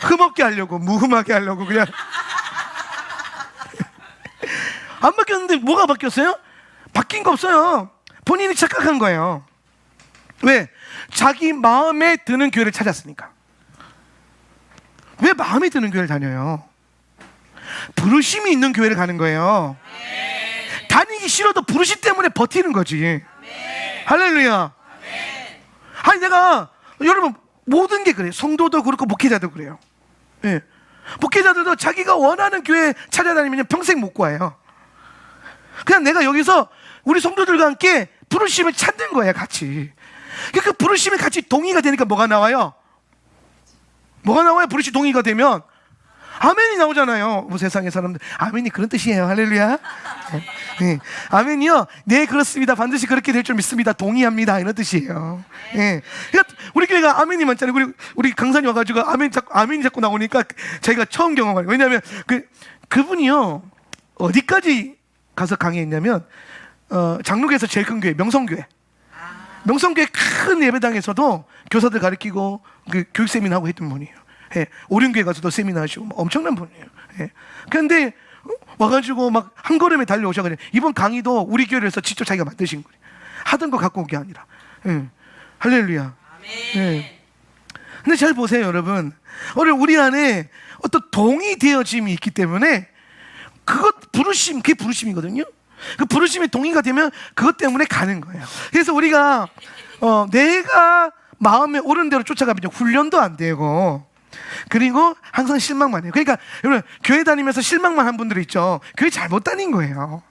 흠없게 하려고 무흠하게 하려고 그냥 안 바뀌었는데 뭐가 바뀌었어요? 바뀐 거 없어요. 본인이 착각한 거예요. 왜? 자기 마음에 드는 교회를 찾았으니까. 왜 마음에 드는 교회를 다녀요? 부르심이 있는 교회를 가는 거예요. 다니기 싫어도 부르심 때문에 버티는 거지. 할렐루야. 아니 내가 여러분 모든 게 그래요. 성도도 그렇고 목회자도 그래요. 예. 목회자들도 자기가 원하는 교회 찾아다니면 평생 못 구해요. 그냥 내가 여기서 우리 성도들과 함께 부르심을 찾는 거예요. 같이. 그 부르심이 같이 동의가 되니까 뭐가 나와요? 뭐가 나와요? 부르심 동의가 되면 아멘이 나오잖아요. 뭐 세상의 사람들 아멘이 그런 뜻이에요. 할렐루야. 네. 아멘이요. 네 그렇습니다. 반드시 그렇게 될 줄 믿습니다. 동의합니다. 이런 뜻이에요. 네. 그러니까 우리 교회가 아멘이 많잖아요. 우리 강사님 와가지고 아멘이 자꾸 나오니까 자기가 처음 경험해요. 왜냐하면 그분이요 어디까지 가서 강의했냐면 장로교에서 제일 큰 교회 명성교회. 명성교회 큰 예배당에서도 교사들 가르치고 교육 세미나 하고 했던 분이에요. 예, 오륜교회 가서도 세미나 하시고 엄청난 분이에요. 예. 그런데 와가지고 막 한 걸음에 달려오셔 그래. 이번 강의도 우리 교회를 해서 직접 자기가 만드신 거예요. 하던 거 갖고 온 게 아니라. 예. 할렐루야. 예. 근데 잘 보세요, 여러분. 오늘 우리 안에 어떤 동의되어짐이 있기 때문에 그것 부르심, 그게 부르심이거든요. 그 부르심이 동의가 되면 그것 때문에 가는 거예요. 그래서 우리가 내가 마음에 오른 대로 쫓아가면 훈련도 안 되고 그리고 항상 실망만 해요. 그러니까 여러분 교회 다니면서 실망만 한 분들 있죠. 교회 잘못 다닌 거예요.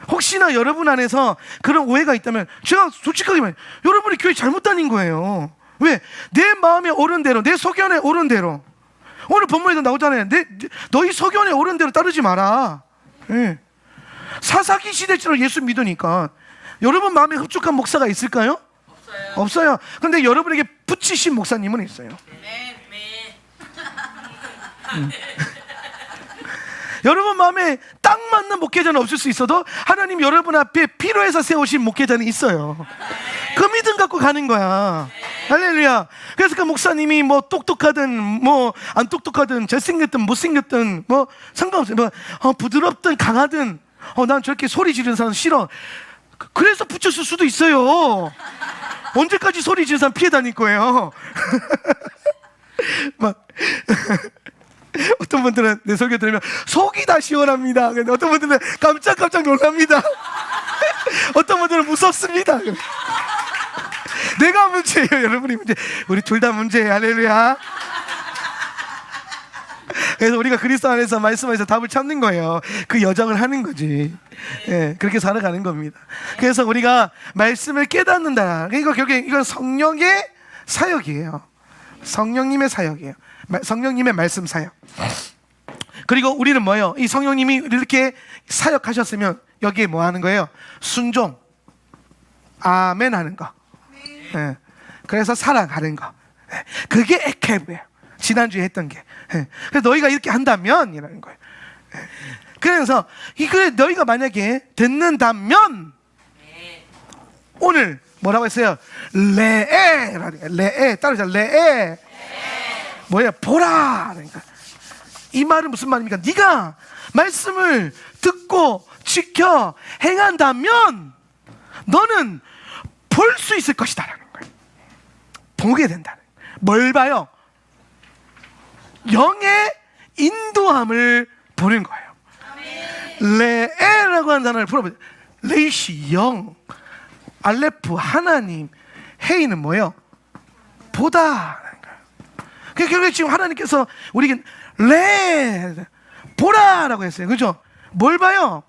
혹시나 여러분 안에서 그런 오해가 있다면 제가 솔직하게 말해요. 여러분이 교회 잘못 다닌 거예요. 왜? 내 마음에 오른 대로 내 소견에 오른 대로 오늘 본문에도 나오잖아요. 너희 소견에 오른 대로 따르지 마라. 네. 사사기 시대처럼 예수 믿으니까 여러분 마음에 흡족한 목사가 있을까요? 없어요. 그런데 여러분에게 붙이신 목사님은 있어요. 여러분 마음에 딱 맞는 목회자는 없을 수 있어도 하나님 여러분 앞에 필요해서 세우신 목회자는 있어요. 그 믿음 갖고 가는 거야. 할렐루야. 그래서 그 목사님이 뭐 똑똑하든 뭐 안 똑똑하든 잘생겼든 못생겼든 뭐 상관없어요. 뭐 부드럽든 강하든 난 저렇게 소리 지르는 사람 싫어. 그래서 붙였을 수도 있어요. 언제까지 소리 지르는 사람 피해 다닐 거예요. 막 어떤 분들은 내 설교 들으면 속이 다 시원합니다. 어떤 분들은 깜짝 놀랍니다. 어떤 분들은 무섭습니다. 내가 문제예요. 여러분이 문제. 우리 둘 다 문제예요. 할렐루야. 그래서 우리가 그리스도 안에서 말씀 안에서 답을 찾는 거예요. 그 여정을 하는 거지. 예, 그렇게 살아가는 겁니다. 그래서 우리가 말씀을 깨닫는다. 이거 결국에 이건 성령의 사역이에요. 성령님의 사역이에요. 성령님의 말씀 사역. 그리고 우리는 뭐예요? 이 성령님이 이렇게 사역하셨으면 여기에 뭐 하는 거예요? 순종, 아멘 하는 거. 예. 그래서 살아가는 거. 예. 그게 에케브예요. 지난주에 했던 게. 예. 그래서 너희가 이렇게 한다면 이라는 거예요. 예. 그래서 이거 너희가 만약에 듣는다면 오늘 뭐라고 했어요? 레에라는 거예요. 레에 따르자. 레에 뭐예요? 보라. 그러니까 이 말은 무슨 말입니까? 네가 말씀을 듣고 지켜 행한다면 너는 볼 수 있을 것이다라는 거예요. 보게 된다는 거예요. 뭘 봐요? 영의 인도함을 보는 거예요. 레에라고 하는 단어를 풀어보세요. 레이시 영, 알레프 하나님, 헤이는 뭐예요? 보다. 그러니까 결국에 지금 하나님께서 우리에게 레 보라라고 했어요. 그죠? 뭘 봐요?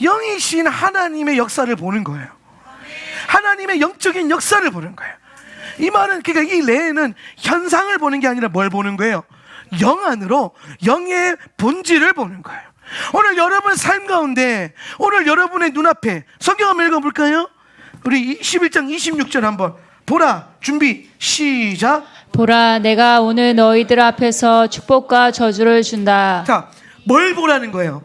영이신 하나님의 역사를 보는 거예요. 하나님의 영적인 역사를 보는 거예요. 이 말은 그러니까 이 레는 현상을 보는 게 아니라 뭘 보는 거예요? 영 안으로 영의 본질을 보는 거예요. 오늘 여러분 삶 가운데 오늘 여러분의 눈앞에 성경 한번 읽어볼까요? 우리 11장 26절 한번 보라 준비 시작. 보라, 내가 오늘 너희들 앞에서 축복과 저주를 준다. 자, 뭘 보라는 거예요?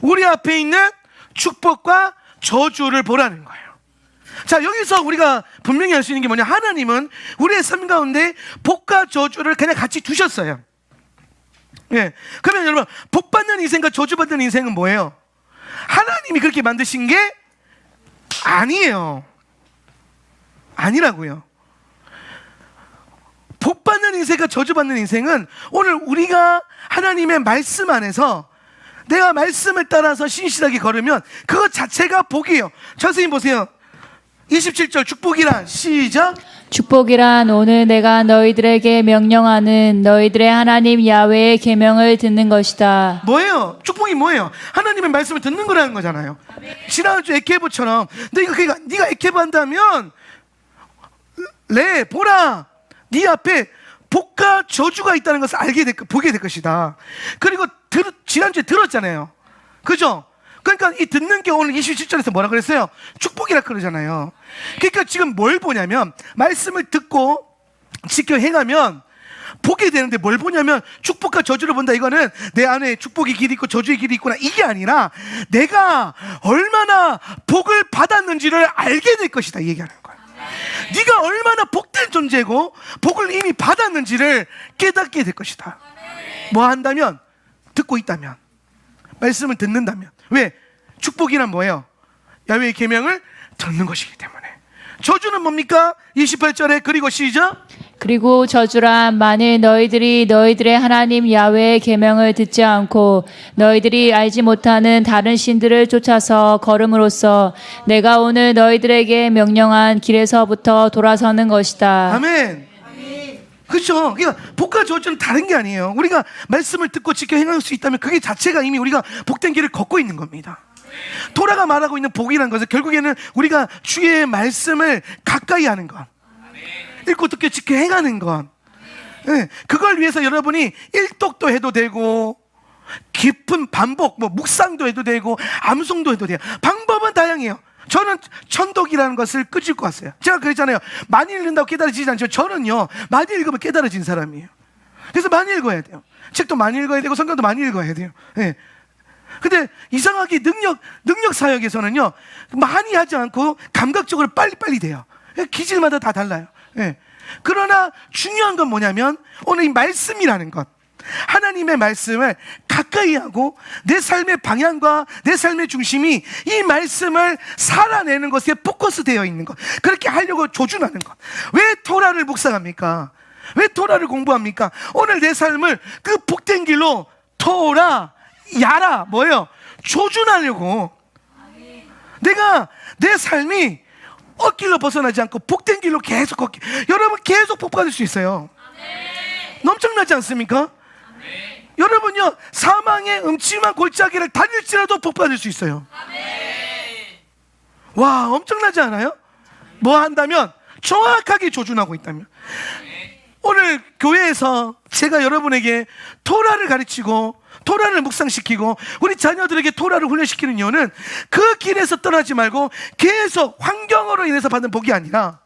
우리 앞에 있는 축복과 저주를 보라는 거예요. 자, 여기서 우리가 분명히 알 수 있는 게 뭐냐? 하나님은 우리의 삶 가운데 복과 저주를 그냥 같이 두셨어요. 예. 그러면 여러분, 복 받는 인생과 저주 받는 인생은 뭐예요? 하나님이 그렇게 만드신 게 아니에요. 아니라고요. 복 받는 인생과 저주 받는 인생은 오늘 우리가 하나님의 말씀 안에서 내가 말씀을 따라서 신실하게 걸으면 그것 자체가 복이에요. 선생님 보세요. 27절 축복이란 시작. 축복이란 오늘 내가 너희들에게 명령하는 너희들의 하나님 야훼의 계명을 듣는 것이다. 뭐예요? 축복이 뭐예요? 하나님의 말씀을 듣는 거라는 거잖아요. 지난주 에케브처럼 네가 에케브 한다면 레 보라 네 앞에 복과 저주가 있다는 것을 보게 될 것이다. 그리고 지난주에 들었잖아요. 그죠? 그러니까 이 듣는 게 오늘 27절에서 뭐라 그랬어요? 축복이라 그러잖아요. 그러니까 지금 뭘 보냐면 말씀을 듣고 지켜 행하면 보게 되는데 뭘 보냐면 축복과 저주를 본다. 이거는 내 안에 축복의 길이 있고 저주의 길이 있구나 이게 아니라 내가 얼마나 복을 받았는지를 알게 될 것이다 이 얘기하는 거예요. 네가 얼마나 복된 존재고 복을 이미 받았는지를 깨닫게 될 것이다. 뭐 한다면? 듣고 있다면, 말씀을 듣는다면. 왜? 축복이란 뭐예요? 야훼의 계명을 듣는 것이기 때문에. 저주는 뭡니까? 28절에 그리고 시작. 그리고 저주란 만일 너희들이 너희들의 하나님 야훼의 계명을 듣지 않고 너희들이 알지 못하는 다른 신들을 쫓아서 걸음으로써 내가 오늘 너희들에게 명령한 길에서부터 돌아서는 것이다. 아멘. 그렇죠. 그러니까 복과 저주는 다른 게 아니에요. 우리가 말씀을 듣고 지켜 행할 수 있다면 그게 자체가 이미 우리가 복된 길을 걷고 있는 겁니다. 토라가 말하고 있는 복이라는 것은 결국에는 우리가 주의 말씀을 가까이 하는 것, 읽고 듣고 지켜 행하는 것. 네, 그걸 위해서 여러분이 일독도 해도 되고 깊은 반복, 묵상도 해도 되고 암송도 해도 돼요. 방법은 다양해요. 저는 천독이라는 것을 끄집고 왔어요. 제가 그랬잖아요. 많이 읽는다고 깨달아지지 않죠. 저는요 많이 읽으면 깨달아진 사람이에요. 그래서 많이 읽어야 돼요. 책도 많이 읽어야 되고 성경도 많이 읽어야 돼요. 네. 근데 이상하게 능력 사역에서는요 많이 하지 않고 감각적으로 빨리빨리 돼요. 기질마다 다 달라요. 네. 그러나 중요한 건 뭐냐면 오늘 이 말씀이라는 것, 하나님의 말씀을 가까이 하고 내 삶의 방향과 내 삶의 중심이 이 말씀을 살아내는 것에 포커스 되어 있는 것, 그렇게 하려고 조준하는 것. 왜 토라를 묵상합니까? 왜 토라를 공부합니까? 오늘 내 삶을 그 복된 길로 토라 야라 뭐예요? 조준하려고. 내가 내 삶이 엇길로 벗어나지 않고 복된 길로 계속 걷기. 여러분 계속 복 받을 수 있어요. 엄청나지 않습니까? 여러분요, 사망의 음침한 골짜기를 다닐지라도 복 받을 수 있어요. 와, 엄청나지 않아요? 뭐 한다면? 정확하게 조준하고 있다면. 오늘 교회에서 제가 여러분에게 토라를 가르치고 토라를 묵상시키고 우리 자녀들에게 토라를 훈련시키는 이유는 그 길에서 떠나지 말고 계속 환경으로 인해서 받는 복이 아니라,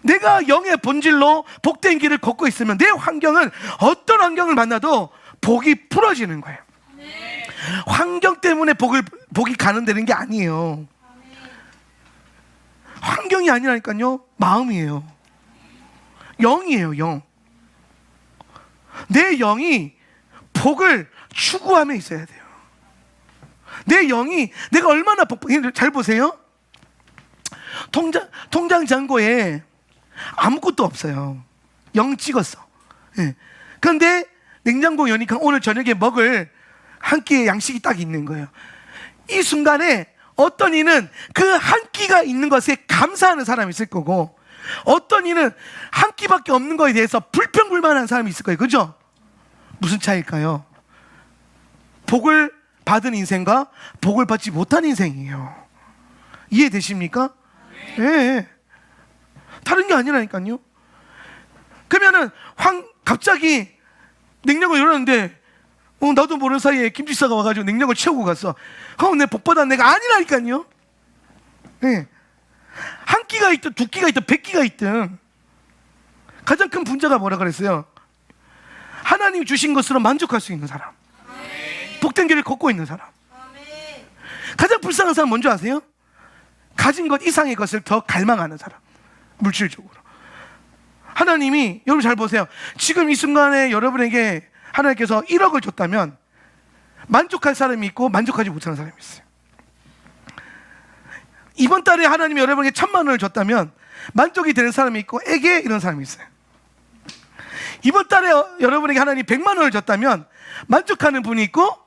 내가 영의 본질로 복된 길을 걷고 있으면 내 환경은 어떤 환경을 만나도 복이 풀어지는 거예요. 환경 때문에 복이 가는되는 게 아니에요. 환경이 아니라니까요, 마음이에요. 영이에요, 영. 내 영이 복을 추구하며 있어야 돼요. 내 영이 내가 얼마나 잘 보세요. 통장 잔고에 아무것도 없어요. 0 찍었어. 예. 그런데 냉장고 여니까 오늘 저녁에 먹을 한 끼의 양식이 딱 있는 거예요. 이 순간에 어떤 이는 그 한 끼가 있는 것에 감사하는 사람이 있을 거고, 어떤 이는 한 끼밖에 없는 거에 대해서 불평불만하는 사람이 있을 거예요. 그죠? 무슨 차이일까요? 복을 받은 인생과 복을 받지 못한 인생이에요. 이해되십니까? 예. 다른 게 아니라니까요. 그러면은 갑자기 냉장고 열었는데 나도 모르는 사이에 김지사가 와가지고 냉장고 채우고 갔어. 내 복 받았 내가 아니라니까요. 예. 한 끼가 있든 두 끼가 있든 100끼가 있든 가장 큰 분자가 뭐라 그랬어요? 하나님이 주신 것으로 만족할 수 있는 사람, 복된 길을 걷고 있는 사람. 가장 불쌍한 사람 뭔지 아세요? 가진 것 이상의 것을 더 갈망하는 사람. 물질적으로. 하나님이, 여러분 잘 보세요. 지금 이 순간에 여러분에게 하나님께서 1억을 줬다면 만족할 사람이 있고 만족하지 못하는 사람이 있어요. 이번 달에 하나님이 여러분에게 1000만 원을 줬다면 만족이 되는 사람이 있고 에게 이런 사람이 있어요. 이번 달에 여러분에게 하나님이 100만 원을 줬다면 만족하는 분이 있고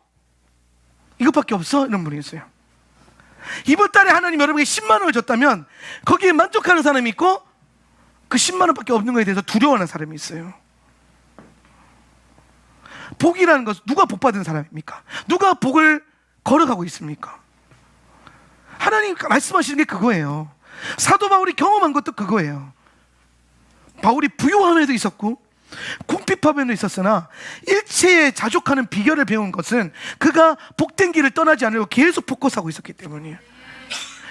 이것밖에 없어 이런 분이 있어요. 이번 달에 하나님 여러분에게 10만 원을 줬다면 거기에 만족하는 사람이 있고 그 10만 원밖에 없는 것에 대해서 두려워하는 사람이 있어요. 복이라는 것은 누가 복 받은 사람입니까? 누가 복을 걸어가고 있습니까? 하나님 말씀하시는 게 그거예요. 사도 바울이 경험한 것도 그거예요. 바울이 부유함에도 있었고 궁핍함에도 있었으나 일체에 자족하는 비결을 배운 것은 그가 복된 길을 떠나지 않으려고 계속 포커스하고 있었기 때문이에요.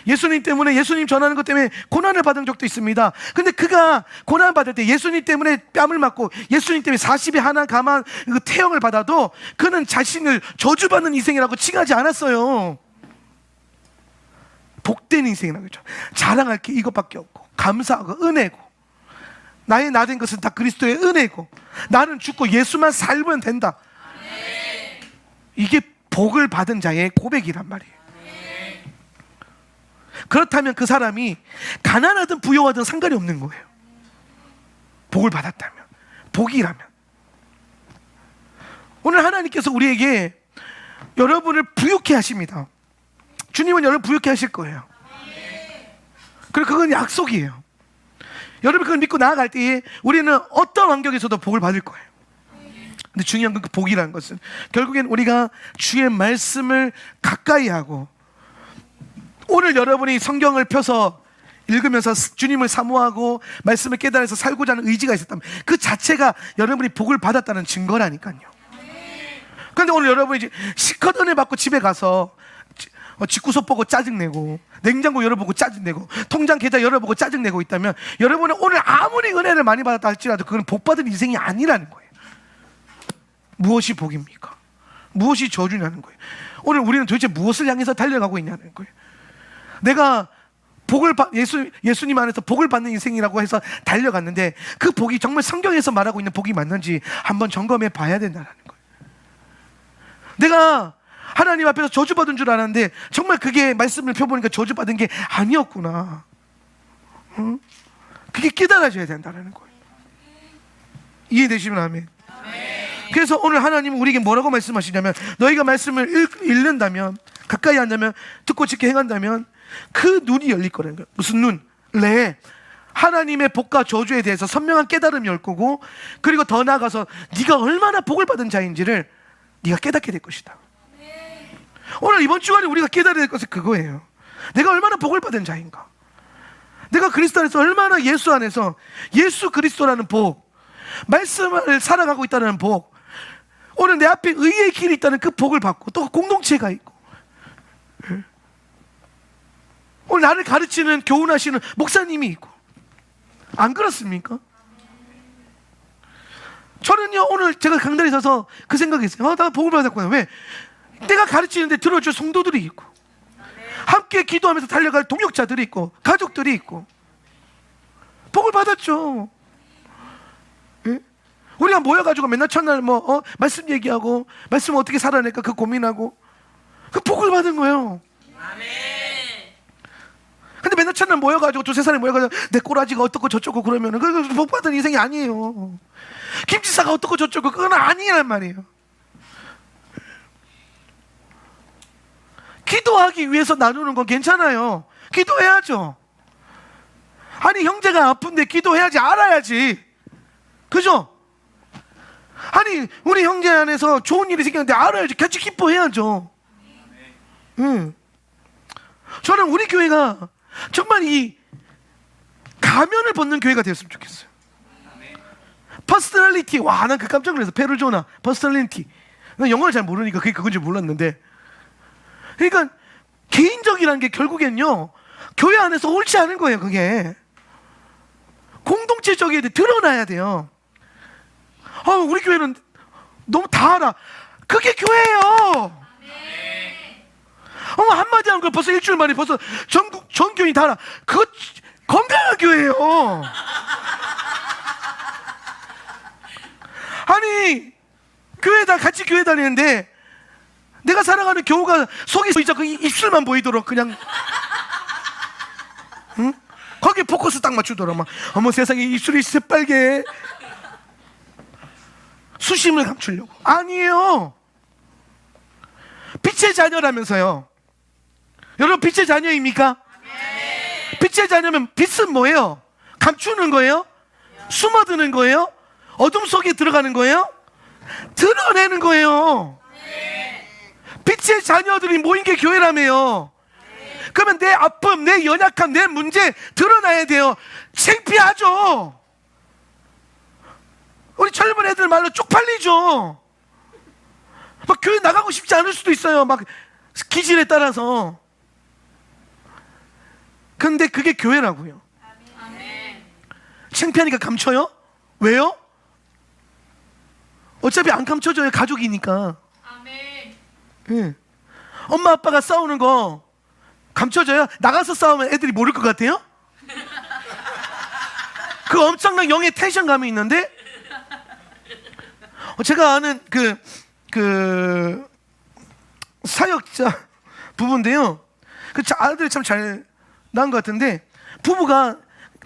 예수님 때문에, 예수님 전하는 것 때문에 고난을 받은 적도 있습니다. 근데 그가 고난 받을 때 예수님 때문에 뺨을 맞고 예수님 때문에 40에 하나 감한 그 태형을 받아도 그는 자신을 저주받는 인생이라고 칭하지 않았어요. 복된 인생이라고 했죠. 자랑할 게 이것밖에 없고 감사하고 은혜고, 나의 나된 것은 다 그리스도의 은혜고, 나는 죽고 예수만 살면 된다. 이게 복을 받은 자의 고백이란 말이에요. 그렇다면 그 사람이 가난하든 부유하든 상관이 없는 거예요. 복을 받았다면, 복이라면. 오늘 하나님께서 우리에게 여러분을 부유케 하십니다. 주님은 여러분 부유케 하실 거예요. 그리고 그건 약속이에요. 여러분 그걸 믿고 나아갈 때에 우리는 어떤 환경에서도 복을 받을 거예요. 근데 중요한 건 그 복이라는 것은 결국엔 우리가 주의 말씀을 가까이 하고, 오늘 여러분이 성경을 펴서 읽으면서 주님을 사모하고 말씀을 깨달아서 살고자 하는 의지가 있었다면 그 자체가 여러분이 복을 받았다는 증거라니까요. 그런데 오늘 여러분이 실컷 은혜 받고 집에 가서 집구석 보고 짜증내고 냉장고 열어보고 짜증내고 통장 계좌 열어보고 짜증내고 있다면 여러분은 오늘 아무리 은혜를 많이 받았다 할지라도 그건 복받은 인생이 아니라는 거예요. 무엇이 복입니까? 무엇이 저주냐는 거예요. 오늘 우리는 도대체 무엇을 향해서 달려가고 있냐는 거예요. 내가 복을 예수님 안에서 복을 받는 인생이라고 해서 달려갔는데 그 복이 정말 성경에서 말하고 있는 복이 맞는지 한번 점검해 봐야 된다는 거예요. 내가 하나님 앞에서 저주받은 줄 알았는데 정말 그게 말씀을 펴보니까 저주받은 게 아니었구나. 응? 그게 깨달아져야 된다는 거예요. 이해되시면 아멘. 그래서 오늘 하나님은 우리에게 뭐라고 말씀하시냐면, 너희가 말씀을 읽는다면, 가까이 한다면, 듣고 지켜 행한다면 그 눈이 열릴 거라는 거예요. 무슨 눈? 레. 하나님의 복과 저주에 대해서 선명한 깨달음이 올 거고, 그리고 더 나아가서 네가 얼마나 복을 받은 자인지를 네가 깨닫게 될 것이다. 오늘 이번 주간에 우리가 깨달아야 될 것은 그거예요. 내가 얼마나 복을 받은 자인가, 내가 그리스도 안에서 얼마나 예수 안에서 예수 그리스도라는 복, 말씀을 살아가고 있다는 복, 오늘 내 앞에 의의 길이 있다는 그 복을 받고, 또 공동체가 있고, 오늘 나를 가르치는 교훈하시는 목사님이 있고, 안 그렇습니까? 저는요, 오늘 제가 강단에 서서 그 생각이 있어요. 나 복을 받았구나. 왜? 내가 가르치는데 들어줄 성도들이 있고, 함께 기도하면서 달려갈 동역자들이 있고, 가족들이 있고, 복을 받았죠. 예? 우리가 모여가지고 맨날 첫날 말씀 얘기하고, 말씀 어떻게 살아낼까 그 고민하고, 그 복을 받은 거예요. 근데 맨날 첫날 모여가지고 두세 사람이 모여가지고 내 꼬라지가 어떻고 저쩌고 그러면은 그 복 받은 인생이 아니에요. 김지사가 어떻고 저쩌고 그건 아니란 말이에요. 기도하기 위해서 나누는 건 괜찮아요. 기도해야죠. 아니, 형제가 아픈데 기도해야지, 알아야지. 그죠? 아니, 우리 형제 안에서 좋은 일이 생겼는데 알아야지. 같이 기뻐해야죠. 저는 우리 교회가 정말 이 가면을 벗는 교회가 되었으면 좋겠어요. 퍼스널리티. 와, 난 그 깜짝 놀랐어. 페르조나 퍼스널리티. 난 영어를 잘 모르니까 그게 그건지 몰랐는데, 그러니까 개인적이라는 게 결국엔요, 교회 안에서 옳지 않은 거예요. 그게 공동체적이어야 돼. 드러나야 돼요. 우리 교회는 너무 다 알아. 그게 교회예요. 한마디 한 걸 벌써 일주일 만에 벌써 전 교인이 다 알아. 그거 건강한 교회예요. 아니, 교회다 같이 교회 다니는데 내가 살아가는 교우가 속이 보이자 그 입술만 보이도록 그냥, 응? 거기에 포커스 딱 맞추더라. 막 어머 세상에 입술이 새빨개. 수심을 감추려고. 아니에요. 빛의 자녀라면서요. 여러분, 빛의 자녀입니까? 빛의 자녀면 빛은 뭐예요? 감추는 거예요? 숨어드는 거예요? 어둠 속에 들어가는 거예요? 드러내는 거예요. 빛의 자녀들이 모인 게 교회라며요. 그러면 내 아픔, 내 연약함, 내 문제 드러나야 돼요. 창피하죠. 우리 젊은 애들 말로 쪽팔리죠. 막 교회 나가고 싶지 않을 수도 있어요. 막 기질에 따라서. 근데 그게 교회라고요. 창피하니까 감춰요? 왜요? 어차피 안 감춰져요. 가족이니까. 예. 엄마 아빠가 싸우는 거 감춰져요? 나가서 싸우면 애들이 모를 것 같아요? 그 엄청난 영의 텐션감이 있는데, 제가 아는 그 사역자 부부인데요. 그 아들이 참 잘 낳은 것 같은데, 부부가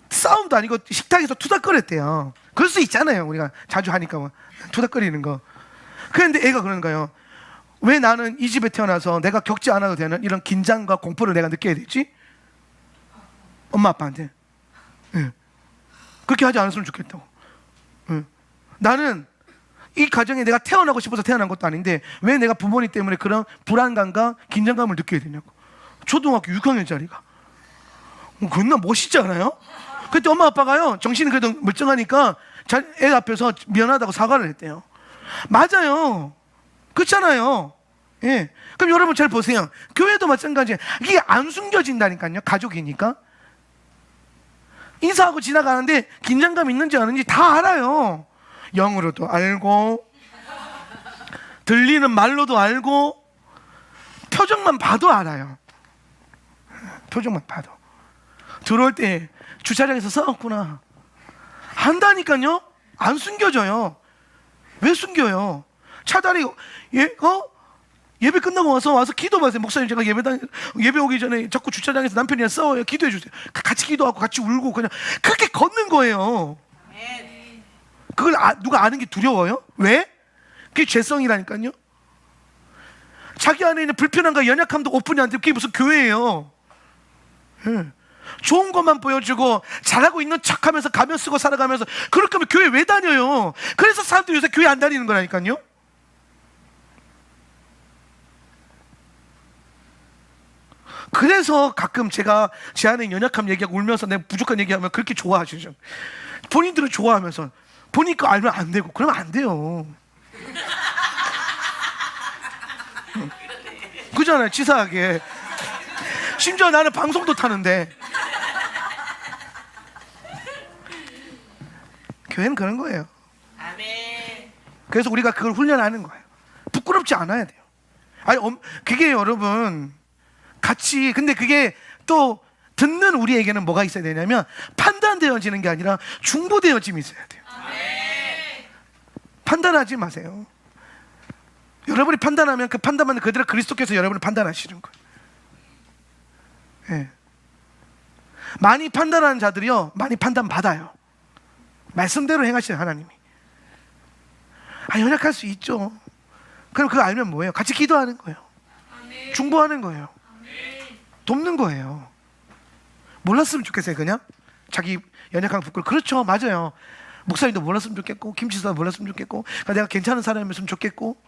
싸움도 아니고 식탁에서 투닥거렸대요. 그럴 수 있잖아요. 우리가 자주 하니까 뭐 투닥거리는 거. 그런데 애가 그러는 거예요. 왜 나는 이 집에 태어나서 내가 겪지 않아도 되는 이런 긴장과 공포를 내가 느껴야 되지? 엄마 아빠한테. 예. 그렇게 하지 않았으면 좋겠다고. 예. 나는 이 가정에 내가 태어나고 싶어서 태어난 것도 아닌데 왜 내가 부모님 때문에 그런 불안감과 긴장감을 느껴야 되냐고. 초등학교 6학년짜리가. 그건 멋있지 않아요? 그때 엄마 아빠가요, 정신이 그래도 멀쩡하니까 애 앞에서 미안하다고 사과를 했대요. 맞아요. 그렇잖아요. 예. 그럼 여러분 잘 보세요. 교회도 마찬가지예요. 이게 안 숨겨진다니까요. 가족이니까. 인사하고 지나가는데 긴장감 있는지 아닌지 다 알아요. 영으로도 알고, 들리는 말로도 알고, 표정만 봐도 알아요. 표정만 봐도. 들어올 때 주차장에서 싸웠구나 한다니까요. 안 숨겨져요. 왜 숨겨요? 차라리 예배 끝나고 와서 기도 받으세요. 목사님, 제가 예배 오기 전에 자꾸 주차장에서 남편이랑 싸워요. 기도해 주세요. 같이 기도하고 같이 울고 그냥 그렇게 걷는 거예요. 그걸 누가 아는 게 두려워요? 왜? 그게 죄성이라니까요. 자기 안에 있는 불편함과 연약함도 오픈이 안 되고 그게 무슨 교회예요. 좋은 것만 보여주고 잘하고 있는 척하면서 가면 쓰고 살아가면서 그럴 거면 교회 왜 다녀요? 그래서 사람들이 요새 교회 안 다니는 거라니까요. 그래서 가끔 제가 제 안에 연약함 얘기하고 울면서 내가 부족한 얘기하면 그렇게 좋아하시죠. 본인들은 좋아하면서 본인 거 알면 안 되고 그러면 안 돼요. 그잖아요, 치사하게. 심지어 나는 방송도 타는데. 교회는 그런 거예요. 그래서 우리가 그걸 훈련하는 거예요. 부끄럽지 않아야 돼요. 아니, 그게 여러분 같이, 근데 그게 또 듣는 우리에게는 뭐가 있어야 되냐면 판단되어지는 게 아니라 중보되어짐이 있어야 돼요. 판단하지 마세요. 여러분이 판단하면 그 판단만 그대로 그리스도께서 여러분을 판단하시는 거예요. 예. 많이 판단하는 자들이요, 많이 판단받아요. 말씀대로 행하시는 하나님이. 연약할 수 있죠. 그럼 그거 알면 뭐예요? 같이 기도하는 거예요. 중보하는 거예요. 돕는 거예요. 몰랐으면 좋겠어요. 그냥 자기 연약한 부끄러워. 그렇죠, 맞아요. 목사님도 몰랐으면 좋겠고 김치사도 몰랐으면 좋겠고 내가 괜찮은 사람이었으면 좋겠고.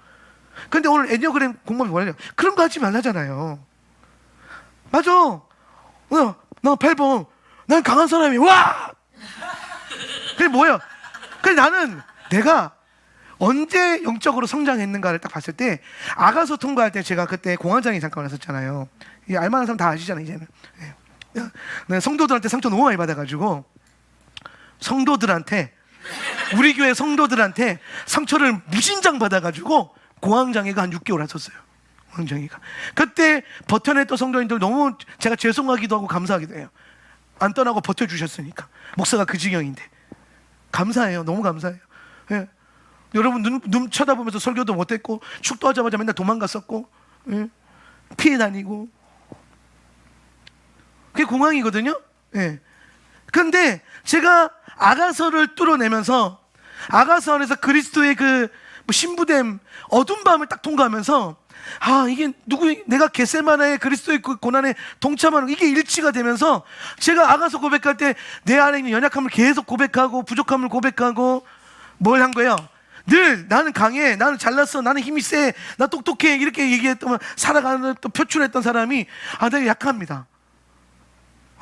근데 오늘 애니어그램 공부하면 뭐래요? 그런 거 하지 말라잖아요. 맞아. 나 8번 난 강한 사람이 와. 그게 뭐예요? 그래, 나는 내가 언제 영적으로 성장했는가를 딱 봤을 때 아가서 통과할 때 제가 그때 공황장애 잠깐 왔었잖아요. 알만한 사람 다 아시잖아요 이제는. 내가 성도들한테 상처 너무 많이 받아가지고 성도들한테, 우리 교회 성도들한테 상처를 무진장 받아가지고 공황장애가 한 6개월 왔었어요. 공황장애가. 그때 버텨냈던 성도님들 너무 제가 죄송하기도 하고 감사하기도 해요. 안 떠나고 버텨주셨으니까. 목사가 그 지경인데 감사해요. 너무 감사해요. 예. 여러분 눈 쳐다보면서 설교도 못했고 축도하자마자 맨날 도망갔었고, 예. 피해 다니고 그게 공황이거든요. 예. 근데 제가 아가서를 뚫어내면서 아가서 안에서 그리스도의 그 신부됨 어두운 밤을 딱 통과하면서 이게 내가 겟세마네의 그리스도의 그 고난에 동참하는 이게 일치가 되면서 제가 아가서 고백할 때 내 안에 있는 연약함을 계속 고백하고 부족함을 고백하고 뭘 한 거예요? 늘 나는 강해, 나는 잘났어, 나는 힘이 세, 나 똑똑해 이렇게 얘기했던 살아가는 또 표출했던 사람이 내가 약합니다.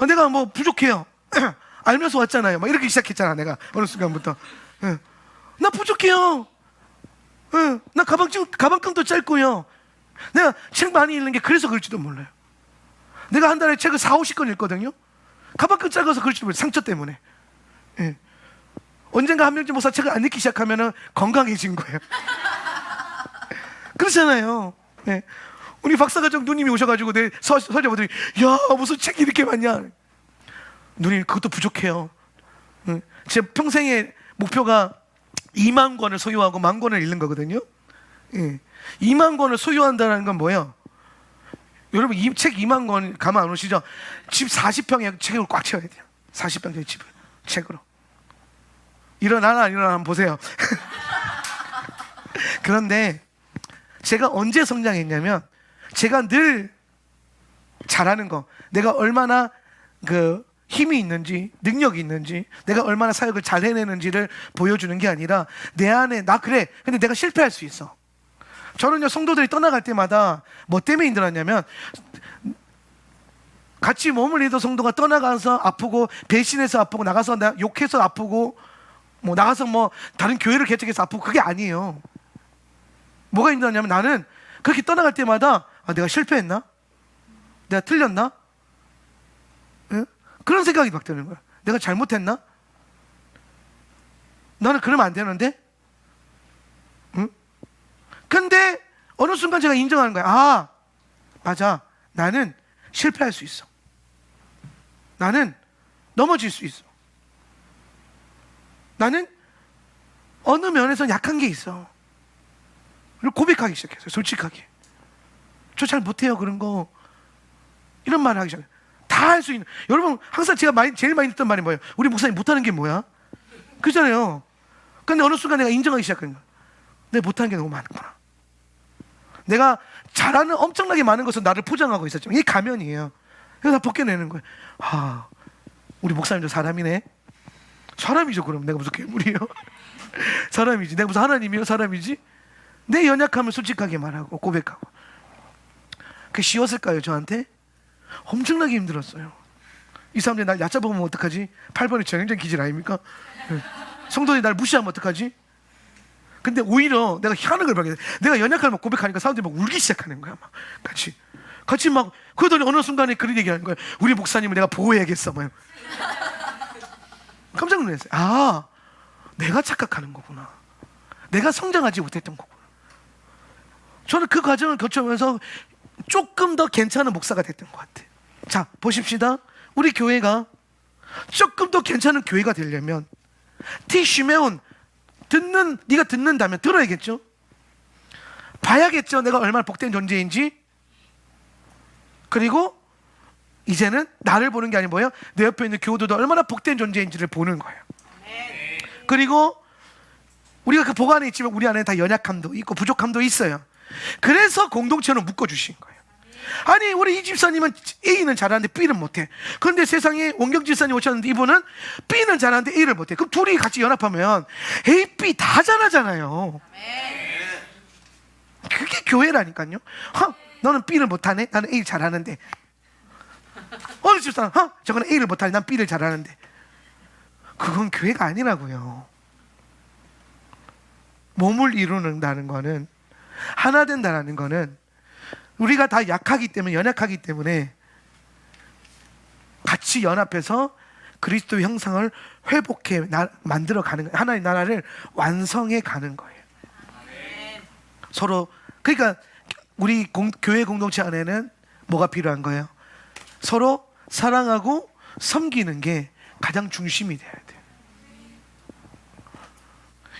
내가 뭐 부족해요. 알면서 왔잖아요. 막 이렇게 시작했잖아. 내가 어느 순간부터 나 부족해요. 나 가방끈도 짧고요. 내가 책 많이 읽는 게 그래서 그럴지도 몰라요. 내가 한 달에 책을 40-50권 읽거든요. 가방끈 짧아서 그럴지도 몰라요. 상처 때문에. 언젠가 한명진 목사 책을 안 읽기 시작하면 건강해진 거예요. 그렇잖아요. 우리 박사가정 누님이 오셔가지고 내 서재 보더니 야 무슨 책이 이렇게 많냐. 누님 그것도 부족해요. 제 평생의 목표가 2만 권을 소유하고 10,000권을 읽는 거거든요. 2만 권을 소유한다는 건 뭐예요? 여러분 이 책 2만 권 가만 안 오시죠? 집 40평에 책을 꽉 채워야 돼요. 40평짜리 집을 책으로. 일어나나 안 일어나나 한번 보세요. 그런데 제가 언제 성장했냐면 제가 늘 잘하는 거, 내가 얼마나 그 힘이 있는지 능력이 있는지 내가 얼마나 사역을 잘 해내는지를 보여주는 게 아니라 내 안에 나 그래 근데 내가 실패할 수 있어. 저는요 성도들이 떠나갈 때마다 뭐 때문에 힘들었냐면 같이 몸을 잃던 성도가 떠나가서 아프고 배신해서 아프고 나가서 욕해서 아프고 뭐 나가서 뭐 다른 교회를 개척해서 아프고 그게 아니에요. 뭐가 힘들었냐면 나는 그렇게 떠나갈 때마다 내가 실패했나? 내가 틀렸나? 예? 그런 생각이 막 드는 거야. 내가 잘못했나? 나는 그러면 안 되는데? 응? 근데 어느 순간 제가 인정하는 거야. 맞아. 나는 실패할 수 있어. 나는 넘어질 수 있어. 나는 어느 면에서 약한 게 있어. 그리고 고백하기 시작했어요. 솔직하게. 저 잘 못해요 그런 거. 이런 말을 하기 시작해요. 다 할 수 있는. 여러분 항상 제가 제일 많이 듣던 말이 뭐예요? 우리 목사님 못하는 게 뭐야? 그렇잖아요. 근데 어느 순간 내가 인정하기 시작한 거야. 내가 못하는 게 너무 많구나. 내가 잘하는 엄청나게 많은 것은 나를 포장하고 있었지만 이게 가면이에요. 그래서 다 벗겨내는 거예요. 아, 우리 목사님도 사람이네. 사람이죠. 그럼 내가 무슨 괴물이에요? 사람이지. 내가 무슨 하나님이요? 사람이지. 내 연약함을 솔직하게 말하고 고백하고. 그게 쉬웠을까요? 저한테? 엄청나게 힘들었어요. 이 사람들이 날 얕잡으면 어떡하지? 8번이 전형적 기질 아닙니까? 성도들이 날 무시하면 어떡하지? 근데 오히려 내가 희한한 걸 발견해. 내가 연약함을 막 고백하니까 사람들이 막 울기 시작하는 거야. 막 같이 막. 그러더니 어느 순간에 그런 얘기하는 거야. 우리 목사님을 내가 보호해야겠어. 막. 깜짝 놀랐어요. 아, 내가 착각하는 거구나. 내가 성장하지 못했던 거구나. 저는 그 과정을 거쳐오면서 조금 더 괜찮은 목사가 됐던 것 같아요. 자, 보십시다. 우리 교회가 조금 더 괜찮은 교회가 되려면 티시메온 네가 듣는다면 들어야겠죠. 봐야겠죠. 내가 얼마나 복된 존재인지. 그리고 이제는 나를 보는 게 아니고 뭐예요? 내 옆에 있는 교우들도 얼마나 복된 존재인지를 보는 거예요. 그리고 우리가 그 복 안에 있지만 우리 안에 다 연약함도 있고 부족함도 있어요. 그래서 공동체로 묶어주신 거예요. 아니, 우리 이 집사님은 A는 잘하는데 B는 못해. 그런데 세상에 원경 집사님 오셨는데 이분은 B는 잘하는데 A를 못해. 그럼 둘이 같이 연합하면 A, B 다 잘하잖아요. 그게 교회라니까요. 너는 B를 못하네? 나는 A 잘하는데. 어느 집사는 저거는 A를 못하네. 난 B를 잘하는데. 그건 교회가 아니라고요. 몸을 이루는다는 거는, 하나 된다는 거는 우리가 다 약하기 때문에, 연약하기 때문에 같이 연합해서 그리스도의 형상을 회복해 만들어 가는 거예요. 하나님 나라를 완성해 가는 거예요. 서로. 그러니까 우리 교회 공동체 안에는 뭐가 필요한 거예요? 서로 사랑하고 섬기는 게 가장 중심이 돼야 돼요.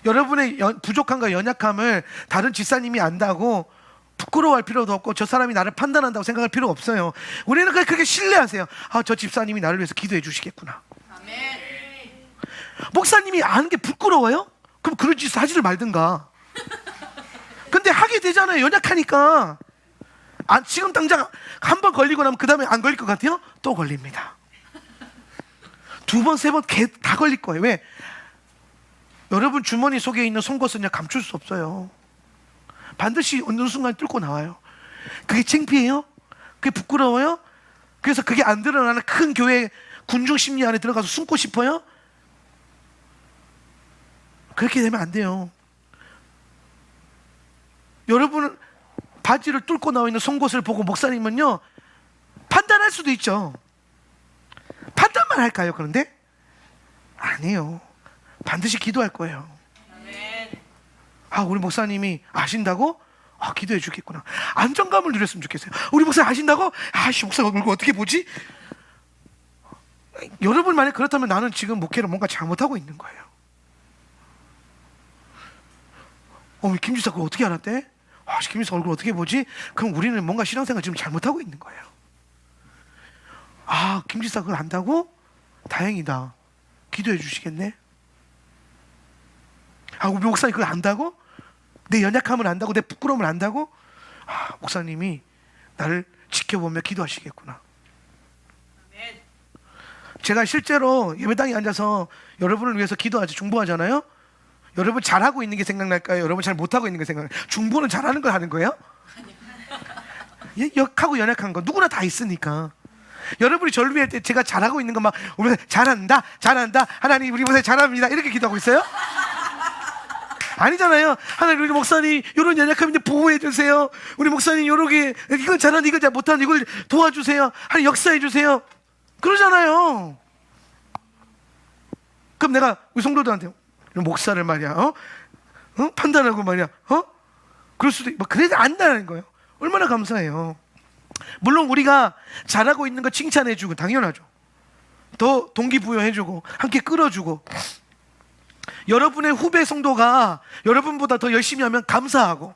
여러분의 부족함과 연약함을 다른 집사님이 안다고 부끄러워할 필요도 없고 저 사람이 나를 판단한다고 생각할 필요가 없어요. 우리는 그냥 그렇게 신뢰하세요. 저 집사님이 나를 위해서 기도해 주시겠구나. 아멘. 목사님이 아는 게 부끄러워요? 그럼 그런 짓을 하지를 말든가. 근데 하게 되잖아요. 연약하니까. 지금 당장 한 번 걸리고 나면 그 다음에 안 걸릴 것 같아요? 또 걸립니다. 2번, 3번 다 걸릴 거예요. 왜? 여러분 주머니 속에 있는 송곳은요 감출 수 없어요. 반드시 어느 순간 뚫고 나와요. 그게 창피해요? 그게 부끄러워요? 그래서 그게 안 드러나는 큰 교회 군중 심리 안에 들어가서 숨고 싶어요? 그렇게 되면 안 돼요. 여러분은 바지를 뚫고 나와 있는 송곳을 보고 목사님은요 판단할 수도 있죠. 판단만 할까요? 그런데 아니에요. 반드시 기도할 거예요. 우리 목사님이 아신다고? 기도해 주겠구나. 안정감을 누렸으면 좋겠어요. 우리 목사님 아신다고? 목사 얼굴 어떻게 보지? 여러분 만약 그렇다면 나는 지금 목회를 뭔가 잘못하고 있는 거예요. 김지사 그걸 어떻게 알았대? 김지사 얼굴 어떻게 보지? 그럼 우리는 뭔가 신앙생활 지금 잘못하고 있는 거예요. 김지사 그걸 안다고? 다행이다. 기도해 주시겠네? 우리 목사님 그걸 안다고? 내 연약함을 안다고? 내 부끄러움을 안다고? 목사님이 나를 지켜보며 기도하시겠구나. 제가 실제로 예배당에 앉아서 여러분을 위해서 기도하지, 중보하잖아요. 여러분 잘하고 있는 게 생각날까요? 여러분 잘 못하고 있는 게 생각날까요? 중보는 잘하는 걸 하는 거예요? 역하고 연약한 거 누구나 다 있으니까. 여러분이 저를 위할 때 제가 잘하고 있는 거 막 잘한다 하나님 우리 목사님 잘합니다 이렇게 기도하고 있어요? 아니잖아요. 하나님 우리 목사님 이런 연약함인데 보호해 주세요. 우리 목사님 요렇게 이건 잘하는 이걸 잘 못하는 이걸 도와주세요. 하나님 역사해 주세요. 그러잖아요. 그럼 내가 우리 성도들한테 목사를 말이야 판단하고 말이야 그럴 수도 있고 그래도 안다는 거예요. 얼마나 감사해요. 물론 우리가 잘하고 있는 거 칭찬해 주고 당연하죠. 더 동기부여해 주고 함께 끌어주고 여러분의 후배 성도가 여러분보다 더 열심히 하면 감사하고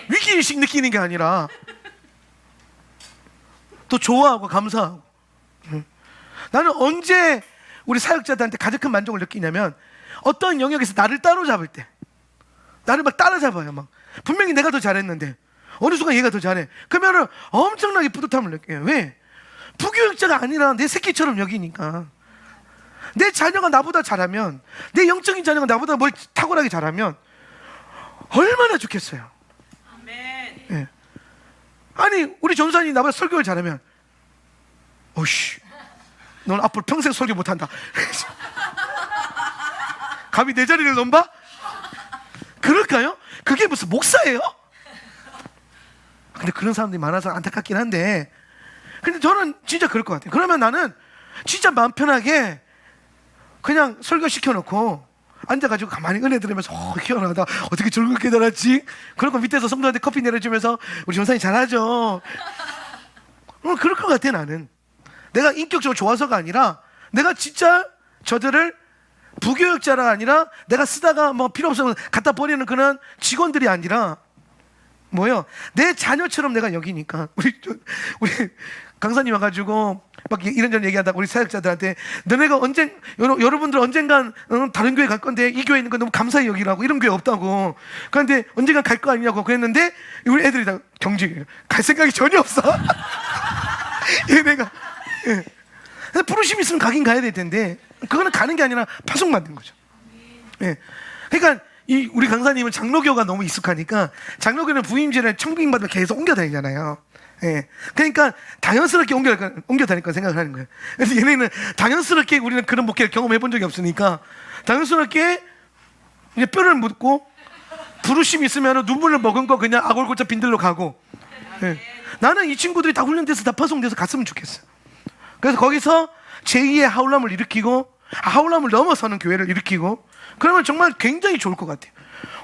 위기의식 느끼는 게 아니라 또 좋아하고 감사하고. 나는 언제 우리 사역자들한테 가장 큰 만족을 느끼냐면 어떤 영역에서 나를 따로잡을 때 나를 막 따라잡아요. 막 분명히 내가 더 잘했는데 어느 순간 얘가 더 잘해. 그러면은 엄청나게 뿌듯함을 느껴요. 왜? 부교육자가 아니라 내 새끼처럼 여기니까. 내 자녀가 나보다 잘하면, 내 영적인 자녀가 나보다 뭘 탁월하게 잘하면 얼마나 좋겠어요. 예. 아니 우리 전사님 나보다 설교를 잘하면 어이씨 넌 앞으로 평생 설교 못한다. 감히 내 자리를 넘봐? 그럴까요? 그게 무슨 목사예요? 근데 그런 사람들이 많아서 안타깝긴 한데, 근데 저는 진짜 그럴 것 같아요. 그러면 나는 진짜 마음 편하게 그냥 설교 시켜놓고 앉아가지고 가만히 은혜 들으면서 희한하다, 어떻게 저걸 깨달았지? 그러고 밑에서 성도한테 커피 내려주면서 우리 전사님 잘하죠. 그럴 것 같아. 나는 내가 인격적으로 좋아서가 아니라, 내가 진짜 저들을 부교육자가 아니라 내가 쓰다가 뭐 필요 없으면 갖다 버리는 그런 직원들이 아니라 뭐요? 내 자녀처럼 내가 여기니까. 우리 강사님 와가지고 막 이런저런 얘기하다가 우리 사역자들한테 너네가 여러분들 언젠간 다른 교회 갈 건데 이 교회 있는 거 너무 감사히 여기라고, 이런 교회 없다고. 그런데 언젠간 갈 거 아니냐고 그랬는데 우리 애들이 다 경직이에요. 갈 생각이 전혀 없어. 얘네가 부르심 있으면 가긴 가야 될 텐데 그거는 가는 게 아니라 파송 만든 거죠. 예. 그러니까 우리 강사님은 장로교가 너무 익숙하니까, 장로교는 부임제를 청빙 받으면 계속 옮겨 다니잖아요. 예. 그러니까 당연스럽게 옮겨 다닐 거 생각을 하는 거예요. 그래서 얘네는 당연스럽게, 우리는 그런 목회를 경험해 본 적이 없으니까 당연스럽게 이제 뼈를 묻고 부르심 있으면 눈물을 머금 거 그냥 아골골자 빈들로 가고. 예. 나는 이 친구들이 다 훈련돼서 다 파송돼서 갔으면 좋겠어. 그래서 거기서 제2의 하울람을 일으키고, 하울람을 넘어서는 교회를 일으키고, 그러면 정말 굉장히 좋을 것 같아요.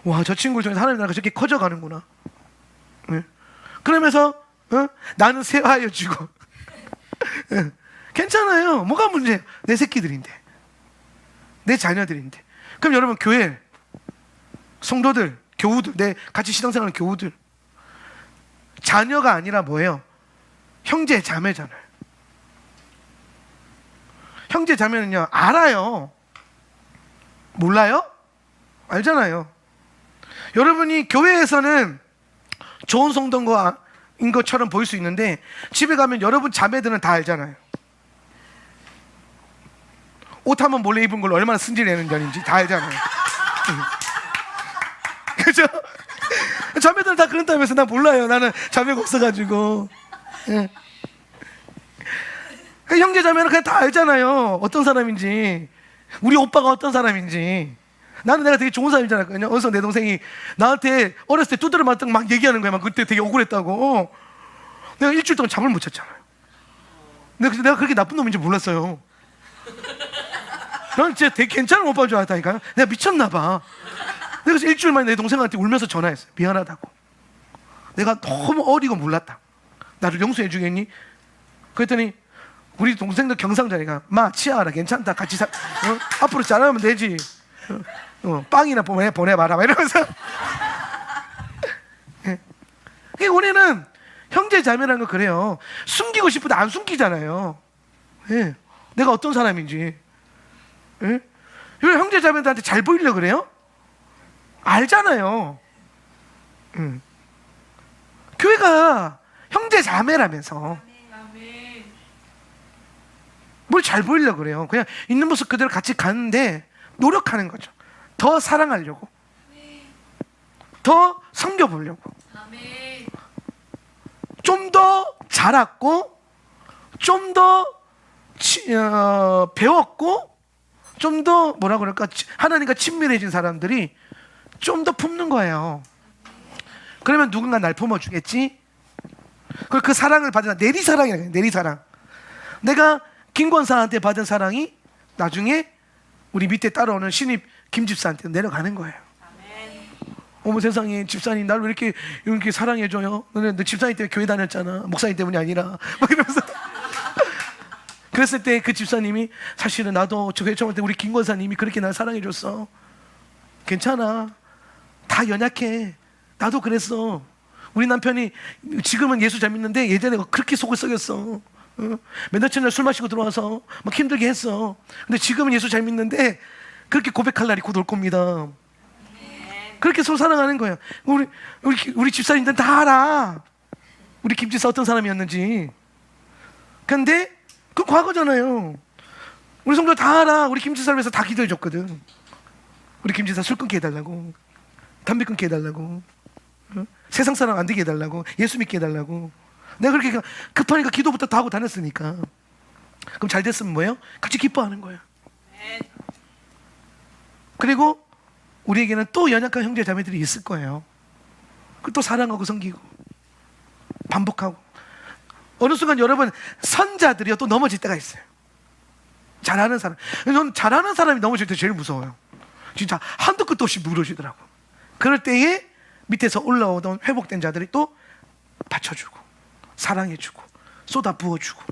와, 저 친구를 통해서 하나님 나라가 저렇게 커져가는구나. 네. 그러면서 나는 세화하여 주고. 네. 괜찮아요. 뭐가 문제예요? 내 새끼들인데, 내 자녀들인데. 그럼 여러분, 교회 성도들, 교우들, 내 같이 신앙생활하는 교우들, 자녀가 아니라 뭐예요? 형제 자매잖아요. 형제 자매는요, 알아요. 몰라요? 알잖아요. 여러분이 교회에서는 좋은 성도인 것처럼 보일 수 있는데, 집에 가면 여러분 자매들은 다 알잖아요. 옷 한번 몰래 입은 걸로 얼마나 승질내는 년인지 다 알잖아요. 그죠? 자매들은 다 그런다면서. 나 몰라요. 나는 자매가 없어가지고. 예. 형제 자매는 그냥 다 알잖아요. 어떤 사람인지, 우리 오빠가 어떤 사람인지. 나는 내가 되게 좋은 사람인 줄 알았거든요. 어디서 내 동생이 나한테 어렸을 때 두드려 맞던 막 얘기하는 거야. 막 그때 되게 억울했다고. 내가 일주일 동안 잠을 못 잤잖아요. 내가 그렇게 나쁜 놈인지 몰랐어요. 난 진짜 되게 괜찮은 오빠인 줄 알았다니까요. 내가 미쳤나 봐. 내가 그래서 일주일 만에 내 동생한테 울면서 전화했어요. 미안하다고. 내가 너무 어리고 몰랐다. 나를 용서해 주겠니? 그랬더니 우리 동생들 경상자니까, 마 치아라, 괜찮다, 같이 앞으로 잘하면 되지. 빵이나 보내봐라, 이러면서. 예. 우리는 형제 자매라는 거 그래요. 숨기고 싶어도 안 숨기잖아요. 예. 내가 어떤 사람인지. 예? 왜 형제 자매들한테 잘 보이려고 그래요? 알잖아요. 교회가 형제 자매라면서 뭘 잘 보이려고 그래요. 그냥 있는 모습 그대로 같이 가는데 노력하는 거죠. 더 사랑하려고, 더 섬겨보려고, 좀 더 자랐고, 좀 더 배웠고, 좀 더 뭐라 그럴까, 하나님과 친밀해진 사람들이 좀 더 품는 거예요. 그러면 누군가 날 품어주겠지. 그 사랑을 받은, 내리사랑이라고 해요. 내리사랑. 내가 김권사한테 받은 사랑이 나중에 우리 밑에 따라오는 신입 김집사한테 내려가는 거예요. 어머 세상에, 집사님 날 왜 이렇게 사랑해줘요? 너네 집사님 때문에 교회 다녔잖아. 목사님 때문이 아니라. 막 이러면서. 그랬을 때 그 집사님이, 사실은 나도 저 교회 처음 할 때 우리 김권사님이 그렇게 날 사랑해줬어. 괜찮아. 다 연약해. 나도 그랬어. 우리 남편이 지금은 예수 잘 믿는데 예전에 그렇게 속을 썩였어. 맨날 첫날 술 마시고 들어와서 막 힘들게 했어. 근데 지금은 예수 잘 믿는데 그렇게 고백할 날이 곧 올 겁니다. 그렇게 서로 사랑하는 거예요. 우리 집사님들은 다 알아. 우리 김집사 어떤 사람이었는지. 근데 그 과거잖아요. 우리 성도 다 알아. 우리 김지사를 위해서 다 기도해 줬거든. 우리 김지사 술 끊게 해달라고, 담배 끊게 해달라고, 세상 사람 안 되게 해달라고, 예수 믿게 해달라고. 내가 그렇게 급하니까 기도부터 다 하고 다녔으니까. 그럼 잘 됐으면 뭐예요? 같이 기뻐하는 거예요. 그리고 우리에게는 또 연약한 형제 자매들이 있을 거예요. 그 또 사랑하고 섬기고 반복하고. 어느 순간 여러분, 선자들이요 또 넘어질 때가 있어요. 잘하는 사람. 저는 잘하는 사람이 넘어질 때 제일 무서워요. 진짜 한도 끝도 없이 무너지더라고. 그럴 때에 밑에서 올라오던 회복된 자들이 또 받쳐주고 사랑해주고 쏟아 부어주고.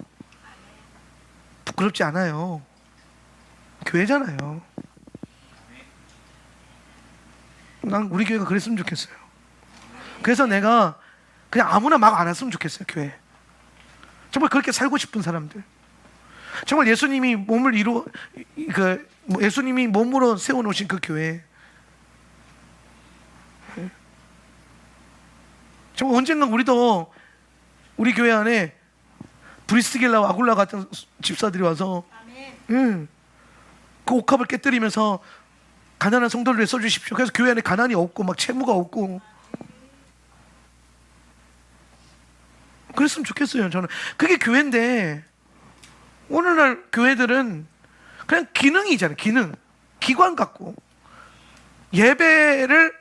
부끄럽지 않아요. 교회잖아요. 난 우리 교회가 그랬으면 좋겠어요. 그래서 내가 그냥 아무나 막 안 왔으면 좋겠어요. 교회 정말 그렇게 살고 싶은 사람들, 정말 예수님이 몸을 예수님이 몸으로 세워놓으신 그 교회, 정말 언젠간 우리도 우리 교회 안에 브리스길라와 아굴라 같은 집사들이 와서 그 옥합을 깨뜨리면서 가난한 성도를 위해 써주십시오. 그래서 교회 안에 가난이 없고 막 채무가 없고 그랬으면 좋겠어요. 저는 그게 교회인데, 오늘날 교회들은 그냥 기능이잖아요. 기관 같고 예배를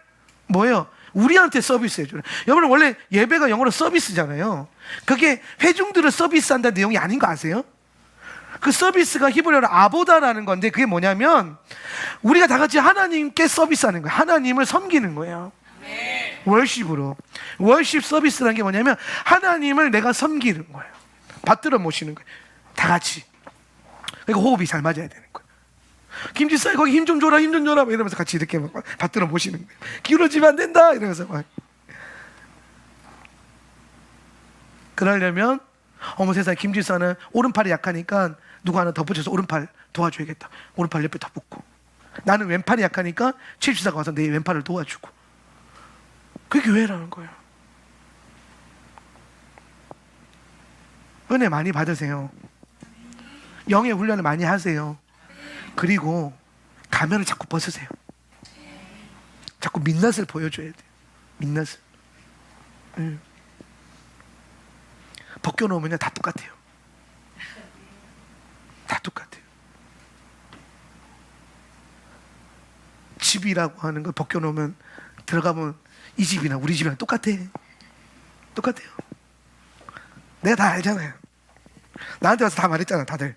뭐예요? 우리한테 서비스해줘요. 여러분, 원래 예배가 영어로 서비스잖아요. 그게 회중들을 서비스한다는 내용이 아닌 거 아세요? 그 서비스가 히브리어로 아보다라는 건데, 그게 뭐냐면 우리가 다 같이 하나님께 서비스하는 거예요. 하나님을 섬기는 거예요. 월십으로. 월십 서비스라는 게 뭐냐면 하나님을 내가 섬기는 거예요. 받들어 모시는 거예요. 다 같이. 그러니까 호흡이 잘 맞아야 되는 거예요. 김지사님 거기 힘 좀 줘라, 힘 좀 줘라 이러면서 같이 이렇게 막 받들어 모시는 거예요. 기울어지면 안 된다 이러면서 막. 그러려면 어머 세상에, 김지사는 오른팔이 약하니까 누구 하나 덧붙여서 오른팔 도와줘야겠다. 오른팔 옆에 덧붙고, 나는 왼팔이 약하니까 최주사가 와서 내 왼팔을 도와주고. 그게 교회라는 거예요. 은혜 많이 받으세요. 영의 훈련을 많이 하세요. 그리고 가면을 자꾸 벗으세요. 자꾸 민낯을 보여줘야 돼요. 민낯을. 벗겨놓으면 다 똑같아요. 다 똑같아요. 집이라고 하는 걸 벗겨놓으면 들어가면 이 집이나 우리 집이랑 똑같아요. 내가 다 알잖아요. 나한테 와서 다 말했잖아, 다들.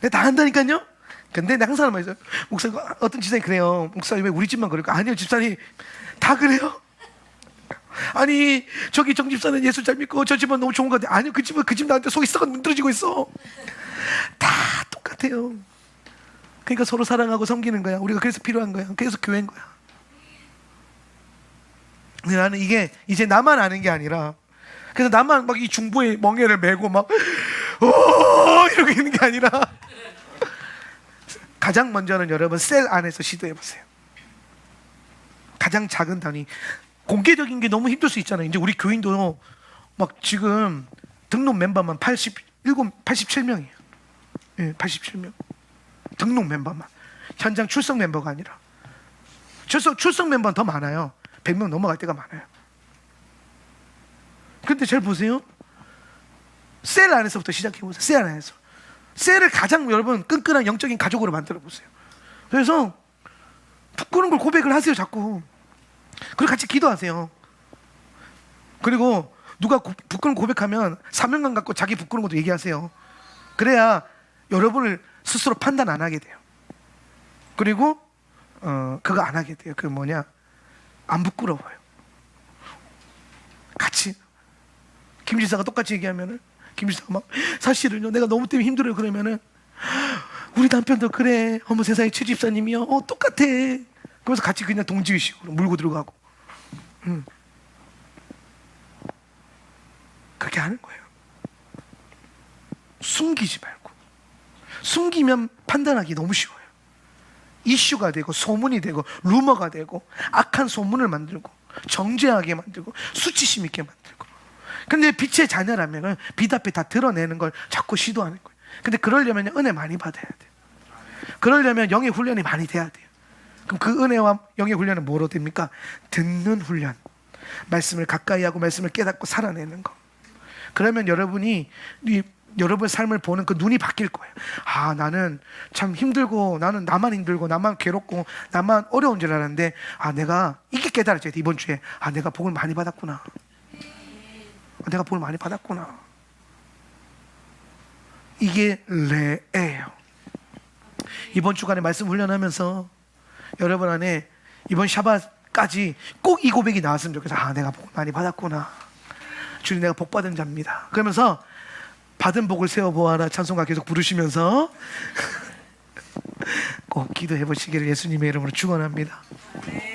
내가 다 안다니까요. 근데 내가 항상 말해요. 목사님, 어떤 집사님 그래요. 목사님 왜 우리 집만 그럴까? 아니요, 집사님 다 그래요. 아니 저기 정 집사는 예수 잘 믿고 저 집은 너무 좋은 것 같아. 아니요, 그 집 나한테 속이 썩어 문드러지고 있어. 다 똑같아요. 그러니까 서로 사랑하고 섬기는 거야. 우리가 그래서 필요한 거야. 그래서 교회인 거야. 근데 나는 이게 이제 나만 아는 게 아니라, 그래서 나만 막 이 중보에 멍에를 메고 막 이러고 있는 게 아니라, 가장 먼저는 여러분 셀 안에서 시도해 보세요. 가장 작은 단위. 공개적인 게 너무 힘들 수 있잖아요. 이제 우리 교인도 막 지금 등록 멤버만 87명이에요. 예, 87명. 등록 멤버만. 현장 출석 멤버가 아니라. 출석 멤버는 더 많아요. 100명 넘어갈 때가 많아요. 근데 잘 보세요. 셀 안에서부터 시작해 보세요. 셀 안에서. 셀을 가장 여러분 끈끈한 영적인 가족으로 만들어 보세요. 그래서 부끄러운 걸 고백을 하세요. 자꾸. 그리고 같이 기도하세요. 그리고 누가 부끄러운 고백하면 사명감 갖고 자기 부끄러운 것도 얘기하세요. 그래야 여러분을 스스로 판단 안 하게 돼요. 그리고 그거 안 하게 돼요. 그 뭐냐, 안 부끄러워요. 같이 김지사가 똑같이 얘기하면은, 김지사가 막 사실은요 내가 너무 때문에 힘들어요 그러면은, 우리 남편도 그래. 어머 세상에, 최 집사님이요 똑같아. 그래서 같이 그냥 동지의식으로 물고 들어가고. 그렇게 하는 거예요. 숨기지 말고. 숨기면 판단하기 너무 쉬워요. 이슈가 되고 소문이 되고 루머가 되고 악한 소문을 만들고 정죄하게 만들고 수치심 있게 만들고. 근데 빛의 자녀라면 빛 앞에 다 드러내는 걸 자꾸 시도하는 거예요. 근데 그러려면 은혜 많이 받아야 돼요. 그러려면 영의 훈련이 많이 돼야 돼요. 그럼 그 은혜와 영의 훈련은 뭐로 됩니까? 듣는 훈련. 말씀을 가까이 하고 말씀을 깨닫고 살아내는 거. 그러면 여러분이 여러분의 삶을 보는 그 눈이 바뀔 거예요. 아, 나는 참 힘들고, 나는 나만 힘들고, 나만 괴롭고, 나만 어려운 줄 알았는데, 아, 내가 이게 깨달았죠. 이번 주에. 아, 내가 복을 많이 받았구나. 내가 복을 많이 받았구나. 이게 레예요. 이번 주간에 말씀 훈련하면서 여러분 안에 이번 샤바까지 꼭 이 고백이 나왔으면 좋겠어요. 아, 내가 복을 많이 받았구나. 주님, 내가 복 받은 자입니다. 그러면서 받은 복을 세워보아라 찬송가 계속 부르시면서 꼭 기도해 보시기를 예수님의 이름으로 축원합니다.